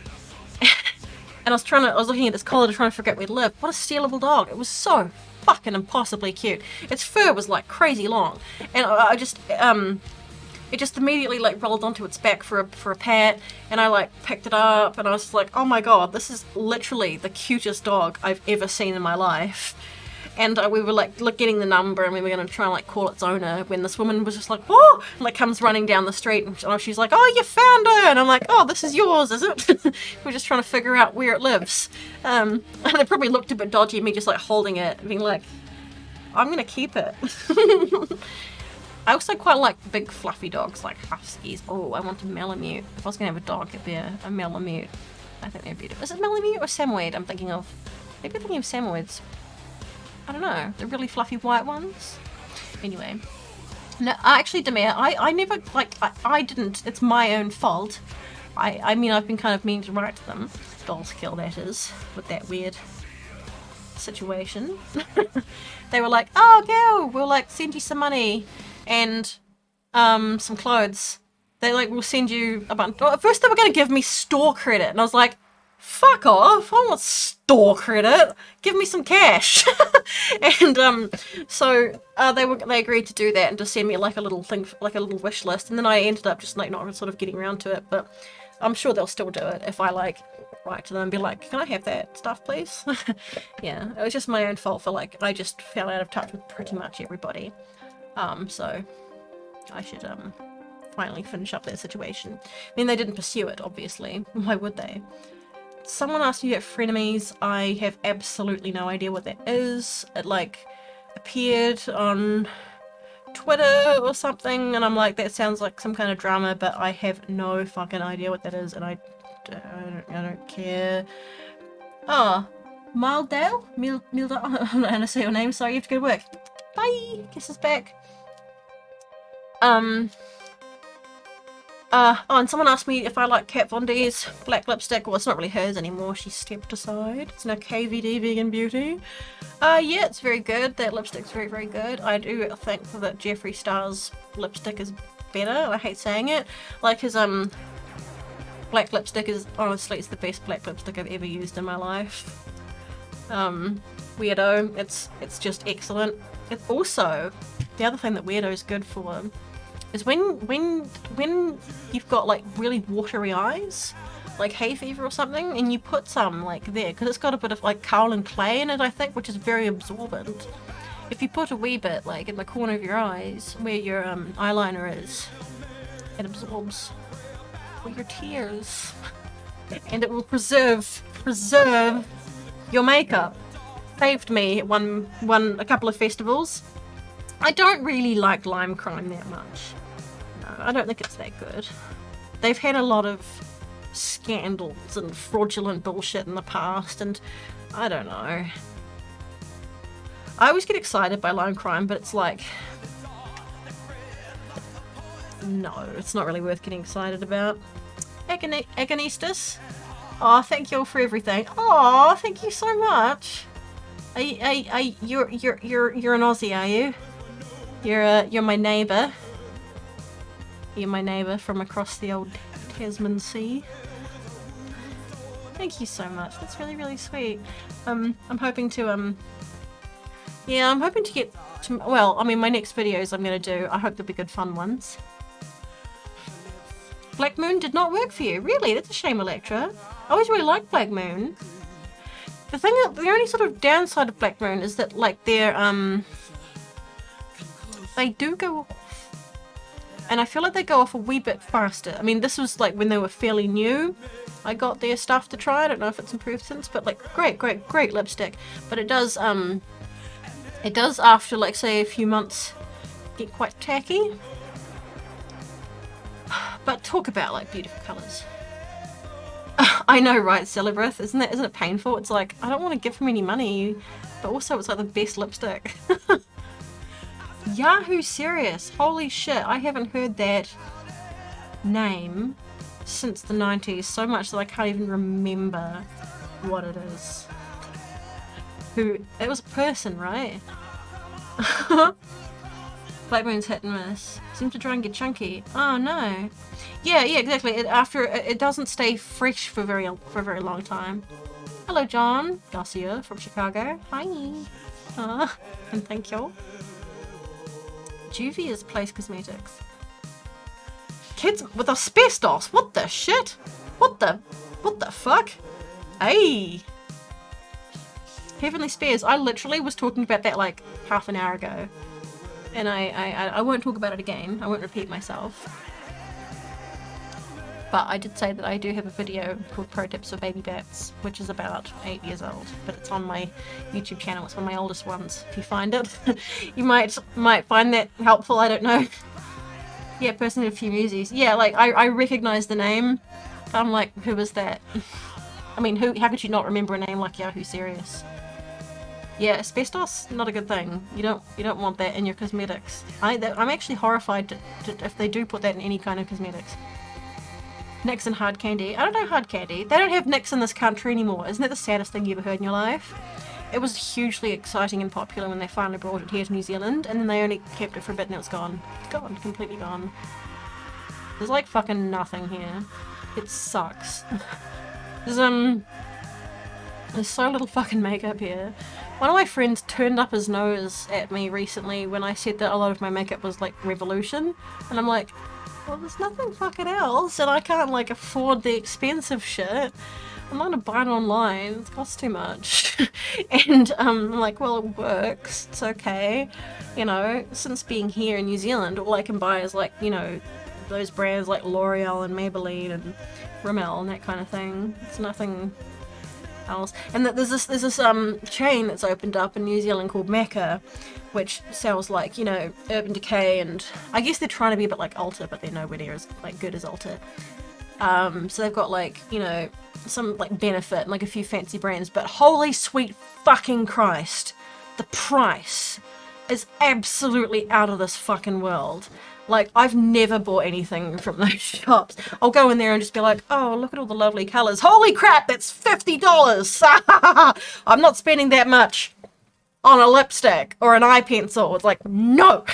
And I was looking at this collar trying to figure out where it lived. What a stealable dog! It was so fucking impossibly cute. Its fur was like crazy long, and I just it just immediately like rolled onto its back for a pat, and I like picked it up, and I was just like, oh my god, this is literally the cutest dog I've ever seen in my life. And we were like getting the number, and we were going to try and like call its owner when this woman was just like, oh, and like comes running down the street, and she's like, oh, you found her, and I'm like, oh, this is yours, is it? We're just trying to figure out where it lives. And they probably looked a bit dodgy at me just like holding it, being like, I'm going to keep it. I also quite like big fluffy dogs like huskies. Oh, I want a Malamute. If I was going to have a dog, it'd be a Malamute. I think they're beautiful. Is it Malamute or Samoyed I'm thinking of? Maybe I'm thinking of Samoyeds. I don't know. The really fluffy white ones? Anyway. No, actually, Demir, I never, like, I didn't. It's my own fault. I mean, I've been kind of meaning to write to them. Dolls kill, that is. With that weird situation. They were like, oh, girl, we'll, like, send you some money. And some clothes. They like will send you a bunch. Well, at first they were going to give me store credit, and I was like, "Fuck off! I don't want store credit. Give me some cash." And so they agreed to do that and to send me like a little thing, like a little wish list. And then I ended up just like not sort of getting around to it, but I'm sure they'll still do it if I like write to them and be like, "Can I have that stuff, please?" Yeah, it was just my own fault for like I just fell out of touch with pretty much everybody. So I should, finally finish up that situation. I mean, they didn't pursue it, obviously. Why would they? Someone asked me about frenemies. I have absolutely no idea what that is. It, like, appeared on Twitter or something, and I'm like, that sounds like some kind of drama, but I have no fucking idea what that is, and I don't care. Oh, Mildale? Mildale? I'm not going to say your name, sorry, you have to go to work. Bye! Kisses back. Oh, and someone asked me if I like Kat Von D's black lipstick. Well, it's not really hers anymore. She stepped aside. It's now KVD Vegan Beauty. Yeah, it's very good. That lipstick's very, very good. I do think that Jeffree Star's lipstick is better. I hate saying it. Like his, black lipstick is, honestly, it's the best black lipstick I've ever used in my life. Weirdo. It's just excellent. It's also, the other thing that Weirdo is good for is when you've got like really watery eyes, like hay fever or something, and you put some like there, because it's got a bit of like kaolin clay in it, I think, which is very absorbent. If you put a wee bit like in the corner of your eyes where your eyeliner is, it absorbs all your tears, and it will preserve your makeup. Saved me a couple of festivals. I don't really like lime crime that much. I don't think it's that good. They've had a lot of scandals and fraudulent bullshit in the past, and I don't know. I always get excited by Lime Crime, but it's like, no, it's not really worth getting excited about. Agonistus? Oh, thank you all for everything. Oh, thank you so much. You're an Aussie, are you? You're my neighbour. You're my neighbour from across the old Tasman Sea. Thank you so much. That's really, really sweet. I'm hoping to yeah, I'm hoping to get to, well, I mean, my next videos I'm going to do, I hope they'll be good fun ones. Black Moon did not work for you. Really? That's a shame, Electra. I always really liked Black Moon. The only sort of downside of Black Moon is that, like, they're, they do go off. And I feel like they go off a wee bit faster. I mean, this was, like, when they were fairly new. I got their stuff to try. I don't know if it's improved since, but, like, great lipstick. But it does, after, like, say, a few months, get quite tacky. But talk about, like, beautiful colours. I know, right, Celebrith? Isn't it painful? It's like, I don't want to give him any money, but also it's like the best lipstick. Yahoo Serious. Holy shit, I haven't heard that name since the 90s so much that I can't even remember what it is. It was a person, right? Black Moon's hit and miss. Seems to try and get chunky. Oh no. Yeah, exactly. It doesn't stay fresh for a very long time. Hello, John Garcia from Chicago. Hi. And thank you. Juvie is Place Cosmetics. Kids with asbestos. What the shit? What the fuck? Hey. Heavenly Spears. I literally was talking about that like half an hour ago. And I won't talk about it again. I won't repeat myself. But I did say that I do have a video called Pro Tips for Baby Bats, which is about 8 years old. But it's on my YouTube channel. It's one of my oldest ones. If you find it, you might find that helpful. I don't know. Yeah, person with a few muses. Yeah, like I recognize the name. I'm like, who is that? I mean, how could you not remember a name like Yahoo Serious? Yeah, asbestos, not a good thing. You don't want that in your cosmetics. I'm actually horrified if they do put that in any kind of cosmetics. Nix and hard candy. I don't know hard candy. They don't have Nix in this country anymore. Isn't that the saddest thing you ever heard in your life? It was hugely exciting and popular when they finally brought it here to New Zealand, and then they only kept it for a bit and it was gone. It's gone. Completely gone. There's like fucking nothing here. It sucks. There's so little fucking makeup here. One of my friends turned up his nose at me recently when I said that a lot of my makeup was like Revolution, and I'm like, well, there's nothing fucking else, and I can't like afford the expensive shit. I'm not gonna buy it online, it costs too much. And I'm like, well, it works, it's okay. You know, since being here in New Zealand, all I can buy is like, you know, those brands like L'Oreal and Maybelline and Rimmel and that kind of thing. It's nothing else. And there's this chain that's opened up in New Zealand called Mecca, which sells like, you know, Urban Decay, and I guess they're trying to be a bit like Ulta, but they're nowhere near as like good as Ulta. So they've got like, you know, some like Benefit and like a few fancy brands, but holy sweet fucking Christ, the price is absolutely out of this fucking world. Like, I've never bought anything from those shops. I'll go in there and just be like, oh, look at all the lovely colours. Holy crap, that's $50! I'm not spending that much on a lipstick or an eye pencil. It's like, no!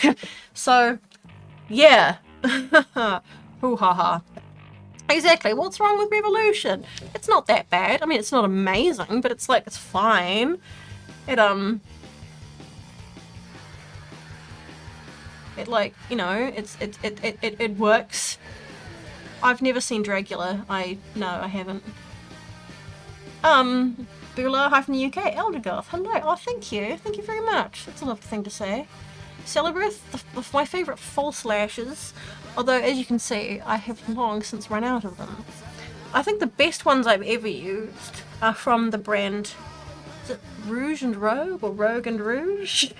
So, yeah. Hoo-ha-ha. Exactly, what's wrong with Revolution? It's not that bad. I mean, it's not amazing, but it's like, it's fine. It like, you know, it works. I've never seen Dragula. No, I haven't. Bula-UK, Eldergoth, hello. Oh, thank you. Thank you very much. That's a lovely thing to say. Celebrith, my favourite false lashes. Although, as you can see, I have long since run out of them. I think the best ones I've ever used are from the brand Is it Rouge and Rogue or Rogue and Rouge?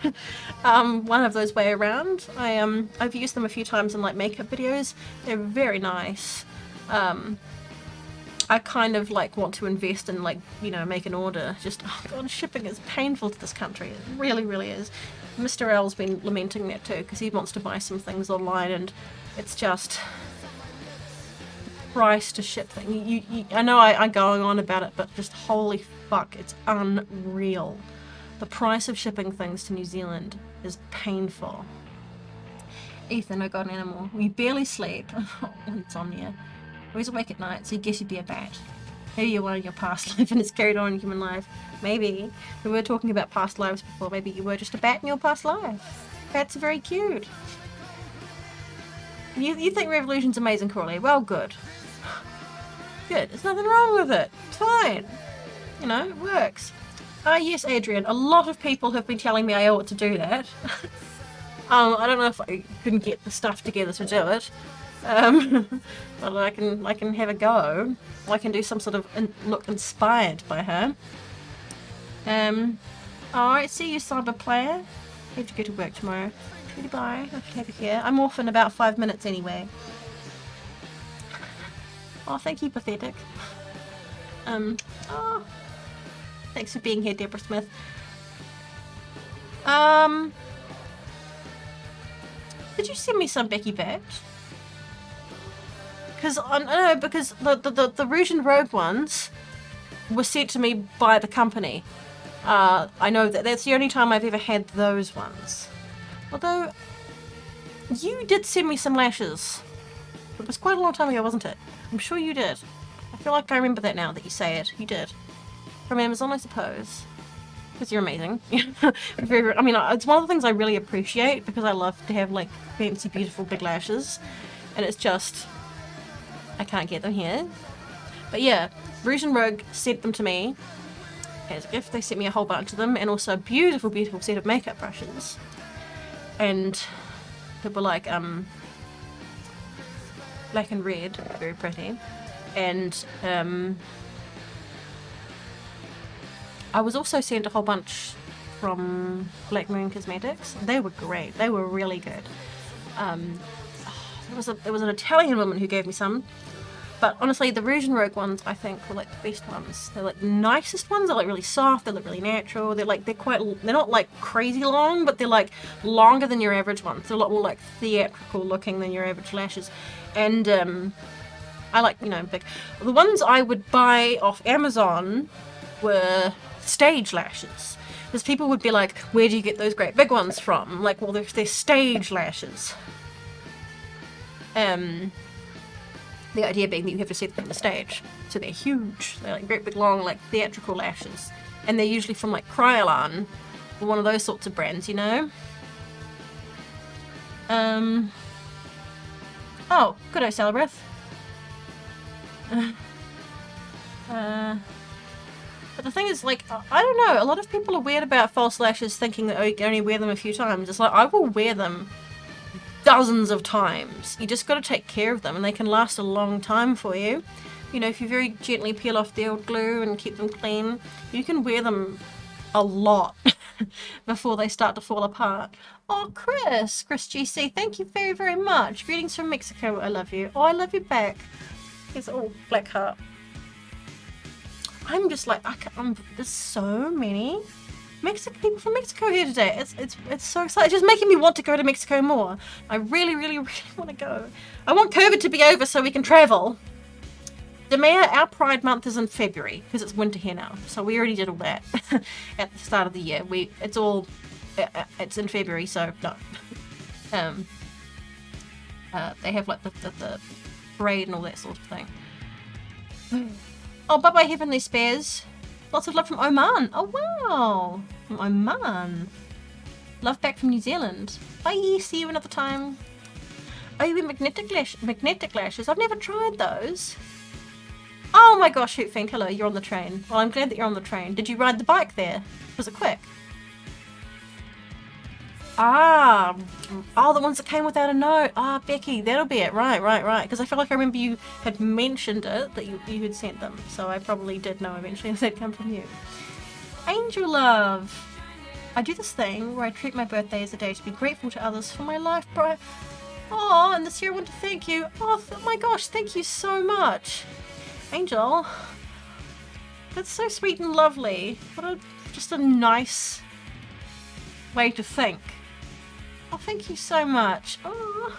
One of those way around. I've used them a few times in like makeup videos. They're very nice. I kind of like want to invest in like, you know, make an order. Just, oh god, shipping is painful to this country. It really, really is. Mr. L's been lamenting that too because he wants to buy some things online and it's just price to ship thing. I know I'm going on about it, but just holy fuck, it's unreal. The price of shipping things to New Zealand is painful. Ethan, I got an animal. We barely sleep. It's on here. Always awake at night, so you guess you'd be a bat. Maybe you're one in your past life and it's carried on in human life. Maybe. We were talking about past lives before. Maybe you were just a bat in your past life. Bats are very cute. You think Revolution's amazing, Crawley? Well, good. Good. There's nothing wrong with it. It's fine. You know, it works. Yes, Adrian. A lot of people have been telling me I ought to do that. I don't know if I can get the stuff together to do it. But I can have a go. I can do some sort of look inspired by her. Alright, see you, cyber player. I have to go to work tomorrow. Goodbye. I should have you here. I'm off in about 5 minutes anyway. Oh, thank you, pathetic. Oh, thanks for being here, Deborah Smith. Did you send me some Becky Badge? Because the Rouge and Rogue ones were sent to me by the company. I know that's the only time I've ever had those ones. Although, you did send me some lashes. It was quite a long time ago, wasn't it? I'm sure you did. I feel like I remember that now that you say it. You did. From Amazon, I suppose. Because you're amazing. I mean, it's one of the things I really appreciate because I love to have, like, fancy, beautiful, big lashes. And it's just... I can't get them here. But yeah, Rouge and Rogue sent them to me as a gift. They sent me a whole bunch of them and also a beautiful, beautiful set of makeup brushes. And they were like black and red, very pretty. And I was also sent a whole bunch from Black Moon Cosmetics. They were great. They were really good. There was an Italian woman who gave me some. But honestly, the Rouge and Rogue ones, I think, were like the best ones. They're like the nicest ones. They're like really soft. They look really natural. They're not like crazy long, but they're like longer than your average ones. They're a lot more like theatrical looking than your average lashes. And I like, you know, big. The ones I would buy off Amazon were stage lashes. Because people would be like, where do you get those great big ones from? I'm like, well, they're stage lashes. The idea being that you have to set them on the stage. So they're huge. They're like great big long like theatrical lashes. And they're usually from like Kryolan or one of those sorts of brands, you know? Oh, good day, Celebrith. But the thing is, like, I don't know, a lot of people are weird about false lashes thinking that you can only wear them a few times. It's like, I will wear them dozens of times. You just got to take care of them and they can last a long time for you. You know, if you very gently peel off the old glue and keep them clean, you can wear them a lot before they start to fall apart. Oh, Chris GC, thank you very, very much. Greetings from Mexico. I love you. Oh, I love you back. Here's all black heart. I'm just like, there's so many people from Mexico here today. It's so exciting. It's just making me want to go to Mexico more. I really, really, really want to go. I want COVID to be over so we can travel. Demea, our Pride Month is in February because it's winter here now. So we already did all that at the start of the year. It's in February, so no. They have like the parade and all that sort of thing. Oh, bye-bye Heavenly Spares. Lots of love from Oman. Oh, wow. From Oman. Love back from New Zealand. Bye. See you another time. Oh, you mean magnetic lashes? I've never tried those. Oh my gosh, Hoot Fiend. Hello, you're on the train. Well, I'm glad that you're on the train. Did you ride the bike there? Was it quick? Ah, oh, the ones that came without a note. Ah, Becky, that'll be it. Right. Because I feel like I remember you had mentioned it, that you had sent them. So I probably did know eventually if they'd come from you. Angel Love. I do this thing where I treat my birthday as a day to be grateful to others for my life, bro. Oh, and this year I want to thank you. Oh my gosh, thank you so much. Angel. That's so sweet and lovely. Just a nice way to think. Oh, thank you so much. Oh.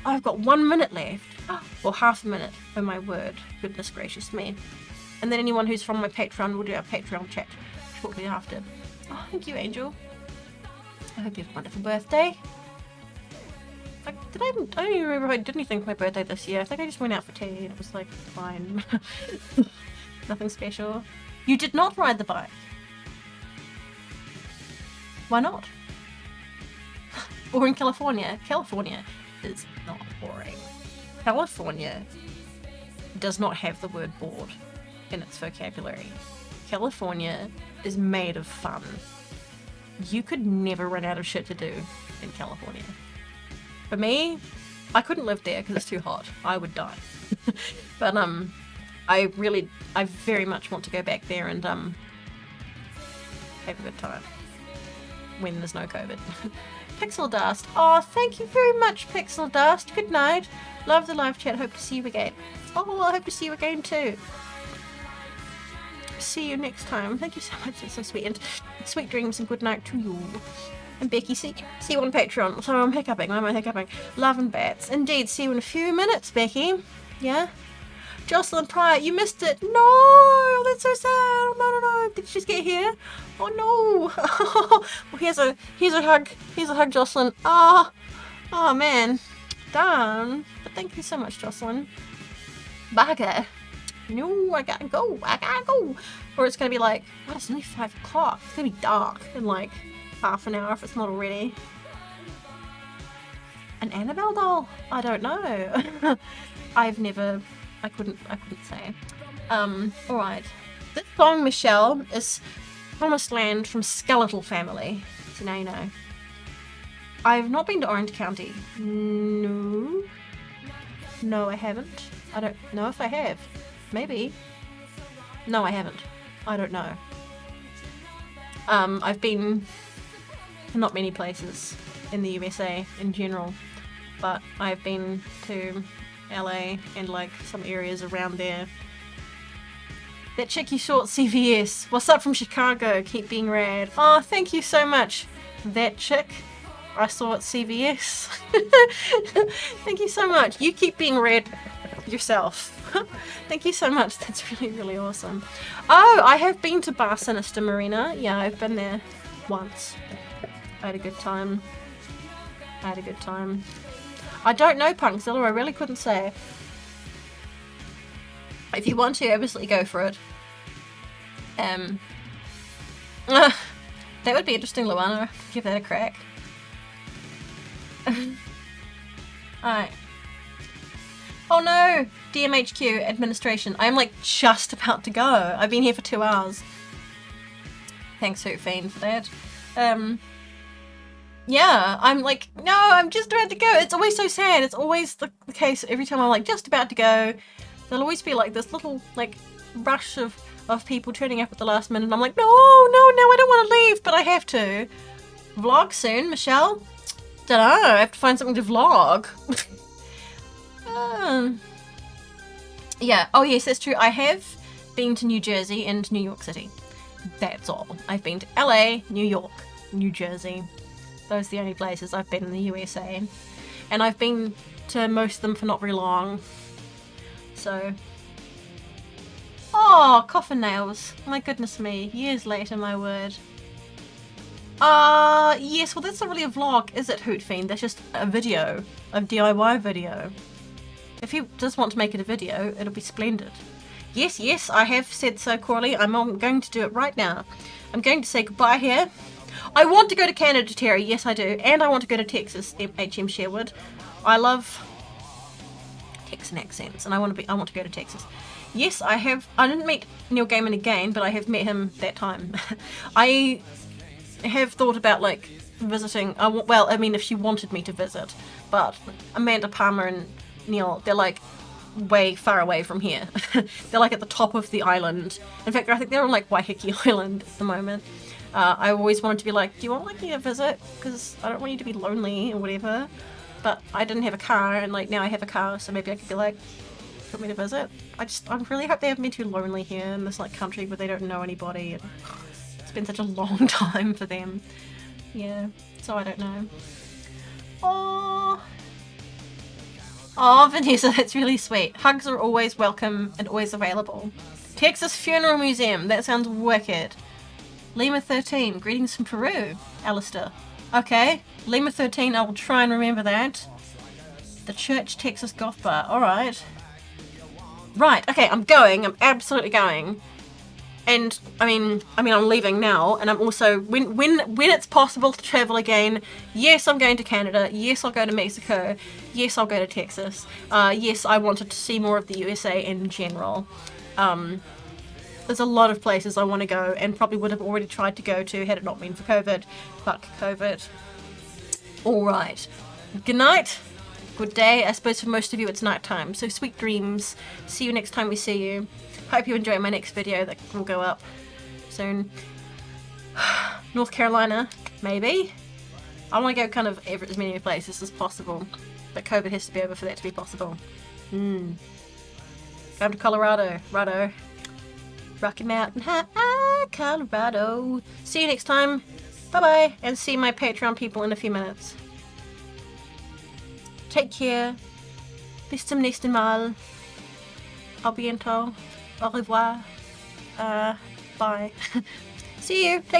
I've got 1 minute left. Or half a minute. Oh my word. Goodness gracious me. And then anyone who's from my Patreon will do our Patreon chat shortly after. Oh, thank you, Angel. I hope you have a wonderful birthday. I don't even remember if I did anything for my birthday this year. I think I just went out for tea and it was like fine. Nothing special. You did not ride the bike. Why not? Or in California. California is not boring. California does not have the word bored in its vocabulary. California is made of fun. You could never run out of shit to do in California. For me, I couldn't live there because it's too hot. I would die. But I very much want to go back there and have a good time when there's no COVID. Pixel Dust. Oh, thank you very much, Pixel Dust. Good night. Love the live chat. Hope to see you again. Oh, I hope to see you again too. See you next time. Thank you so much. It's so sweet. And sweet dreams and good night to you. And Becky, see you on Patreon. So I'm hiccuping. Why am I hiccuping? Love and bats. Indeed. See you in a few minutes, Becky. Yeah? Jocelyn Pryor, you missed it. No, that's so sad. Oh, no. Did you just get here? Oh no. Well, here's a hug. Here's a hug, Jocelyn. Oh man. Darn. But thank you so much, Jocelyn. Bugger. No, I gotta go. Or it's gonna be like, oh, it's only 5 o'clock. It's gonna be dark in like half an hour if it's not already. An Annabelle doll? I don't know. I couldn't say. Alright. This song, Michelle, is Promised Land from Skeletal Family. So now you know. I've not been to Orange County. No, I haven't. I don't know if I have. Maybe. No, I haven't. I don't know. I've been to not many places in the USA in general, but I've been to LA and like some areas around there. That chick you saw at CVS. What's up from Chicago? Keep being rad. Oh, thank you so much. That chick I saw at CVS. Thank you so much. You keep being rad yourself. Thank you so much. That's really, really awesome. Oh, I have been to Bar Sinister Marina. Yeah, I've been there once. I had a good time. I don't know Punkzilla. I really couldn't say. If you want to, obviously go for it. That would be interesting, Luana. Give that a crack. Alright. Oh no! DMHQ administration. I'm like just about to go. I've been here for 2 hours. Thanks, Hoot Fiend, for that. Yeah, I'm like, no, I'm just about to go. It's always so sad. It's always the case every time I'm like just about to go. There'll always be like this little like rush of people turning up at the last minute and I'm like, no, I don't want to leave, but I have to. Vlog soon, Michelle? Dunno, I have to find something to vlog. Yeah, oh yes, that's true. I have been to New Jersey and New York City. That's all. I've been to LA, New York, New Jersey. Those are the only places I've been in the USA. And I've been to most of them for not very long. So... Oh, coffin nails. My goodness me. Years later, my word. Yes, well that's not really a vlog, is it, Hoot Fiend? That's just a video. A DIY video. If he does want to make it a video, it'll be splendid. Yes, I have said so, Corley. I'm going to do it right now. I'm going to say goodbye here. I want to go to Canada, Terry. Yes, I do. And I want to go to Texas, HM Sherwood. I love Texan accents, and I want to go to Texas. Yes, I didn't meet Neil Gaiman again, but I have met him that time. I have thought about like visiting. Well, I mean, if she wanted me to visit, but Amanda Palmer and Neil, they're like way far away from here. They're like at the top of the island. In fact, I think they're on like Waiheke Island at the moment. I always wanted to be like, do you want like me to visit? Because I don't want you to be lonely or whatever. But I didn't have a car, and like now I have a car, so maybe I could be like, want me to visit? I really hope they haven't been too lonely here in this like country where they don't know anybody, and it's been such a long time for them. Yeah, so I don't know. Oh, Vanessa, that's really sweet. Hugs are always welcome and always available. Texas Funeral Museum, that sounds wicked. Lima 13, greetings from Peru, Alistair. Okay, Lima 13, I will try and remember that. The Church Texas Goth Bar, alright. Right, okay, I'm absolutely going. And I mean I'm leaving now, and I'm also when it's possible to travel again, yes, I'm going to Canada, yes, I'll go to Mexico, yes, I'll go to Texas. Yes, I wanted to see more of the USA in general. There's a lot of places I want to go and probably would have already tried to go to had it not been for COVID. Fuck COVID. Alright. Good night. Good day. I suppose for most of you it's night time. So sweet dreams. See you next time we see you. Hope you enjoy my next video that will go up soon. North Carolina, maybe. I want to go kind of as many places as possible. But COVID has to be over for that to be possible. Come to Colorado. Rocky Mountain High, Colorado. See you next time. Bye-bye. And see my Patreon people in a few minutes. Take care. Bis zum nächsten Mal. Au bientôt. Au revoir. Bye. See you. Take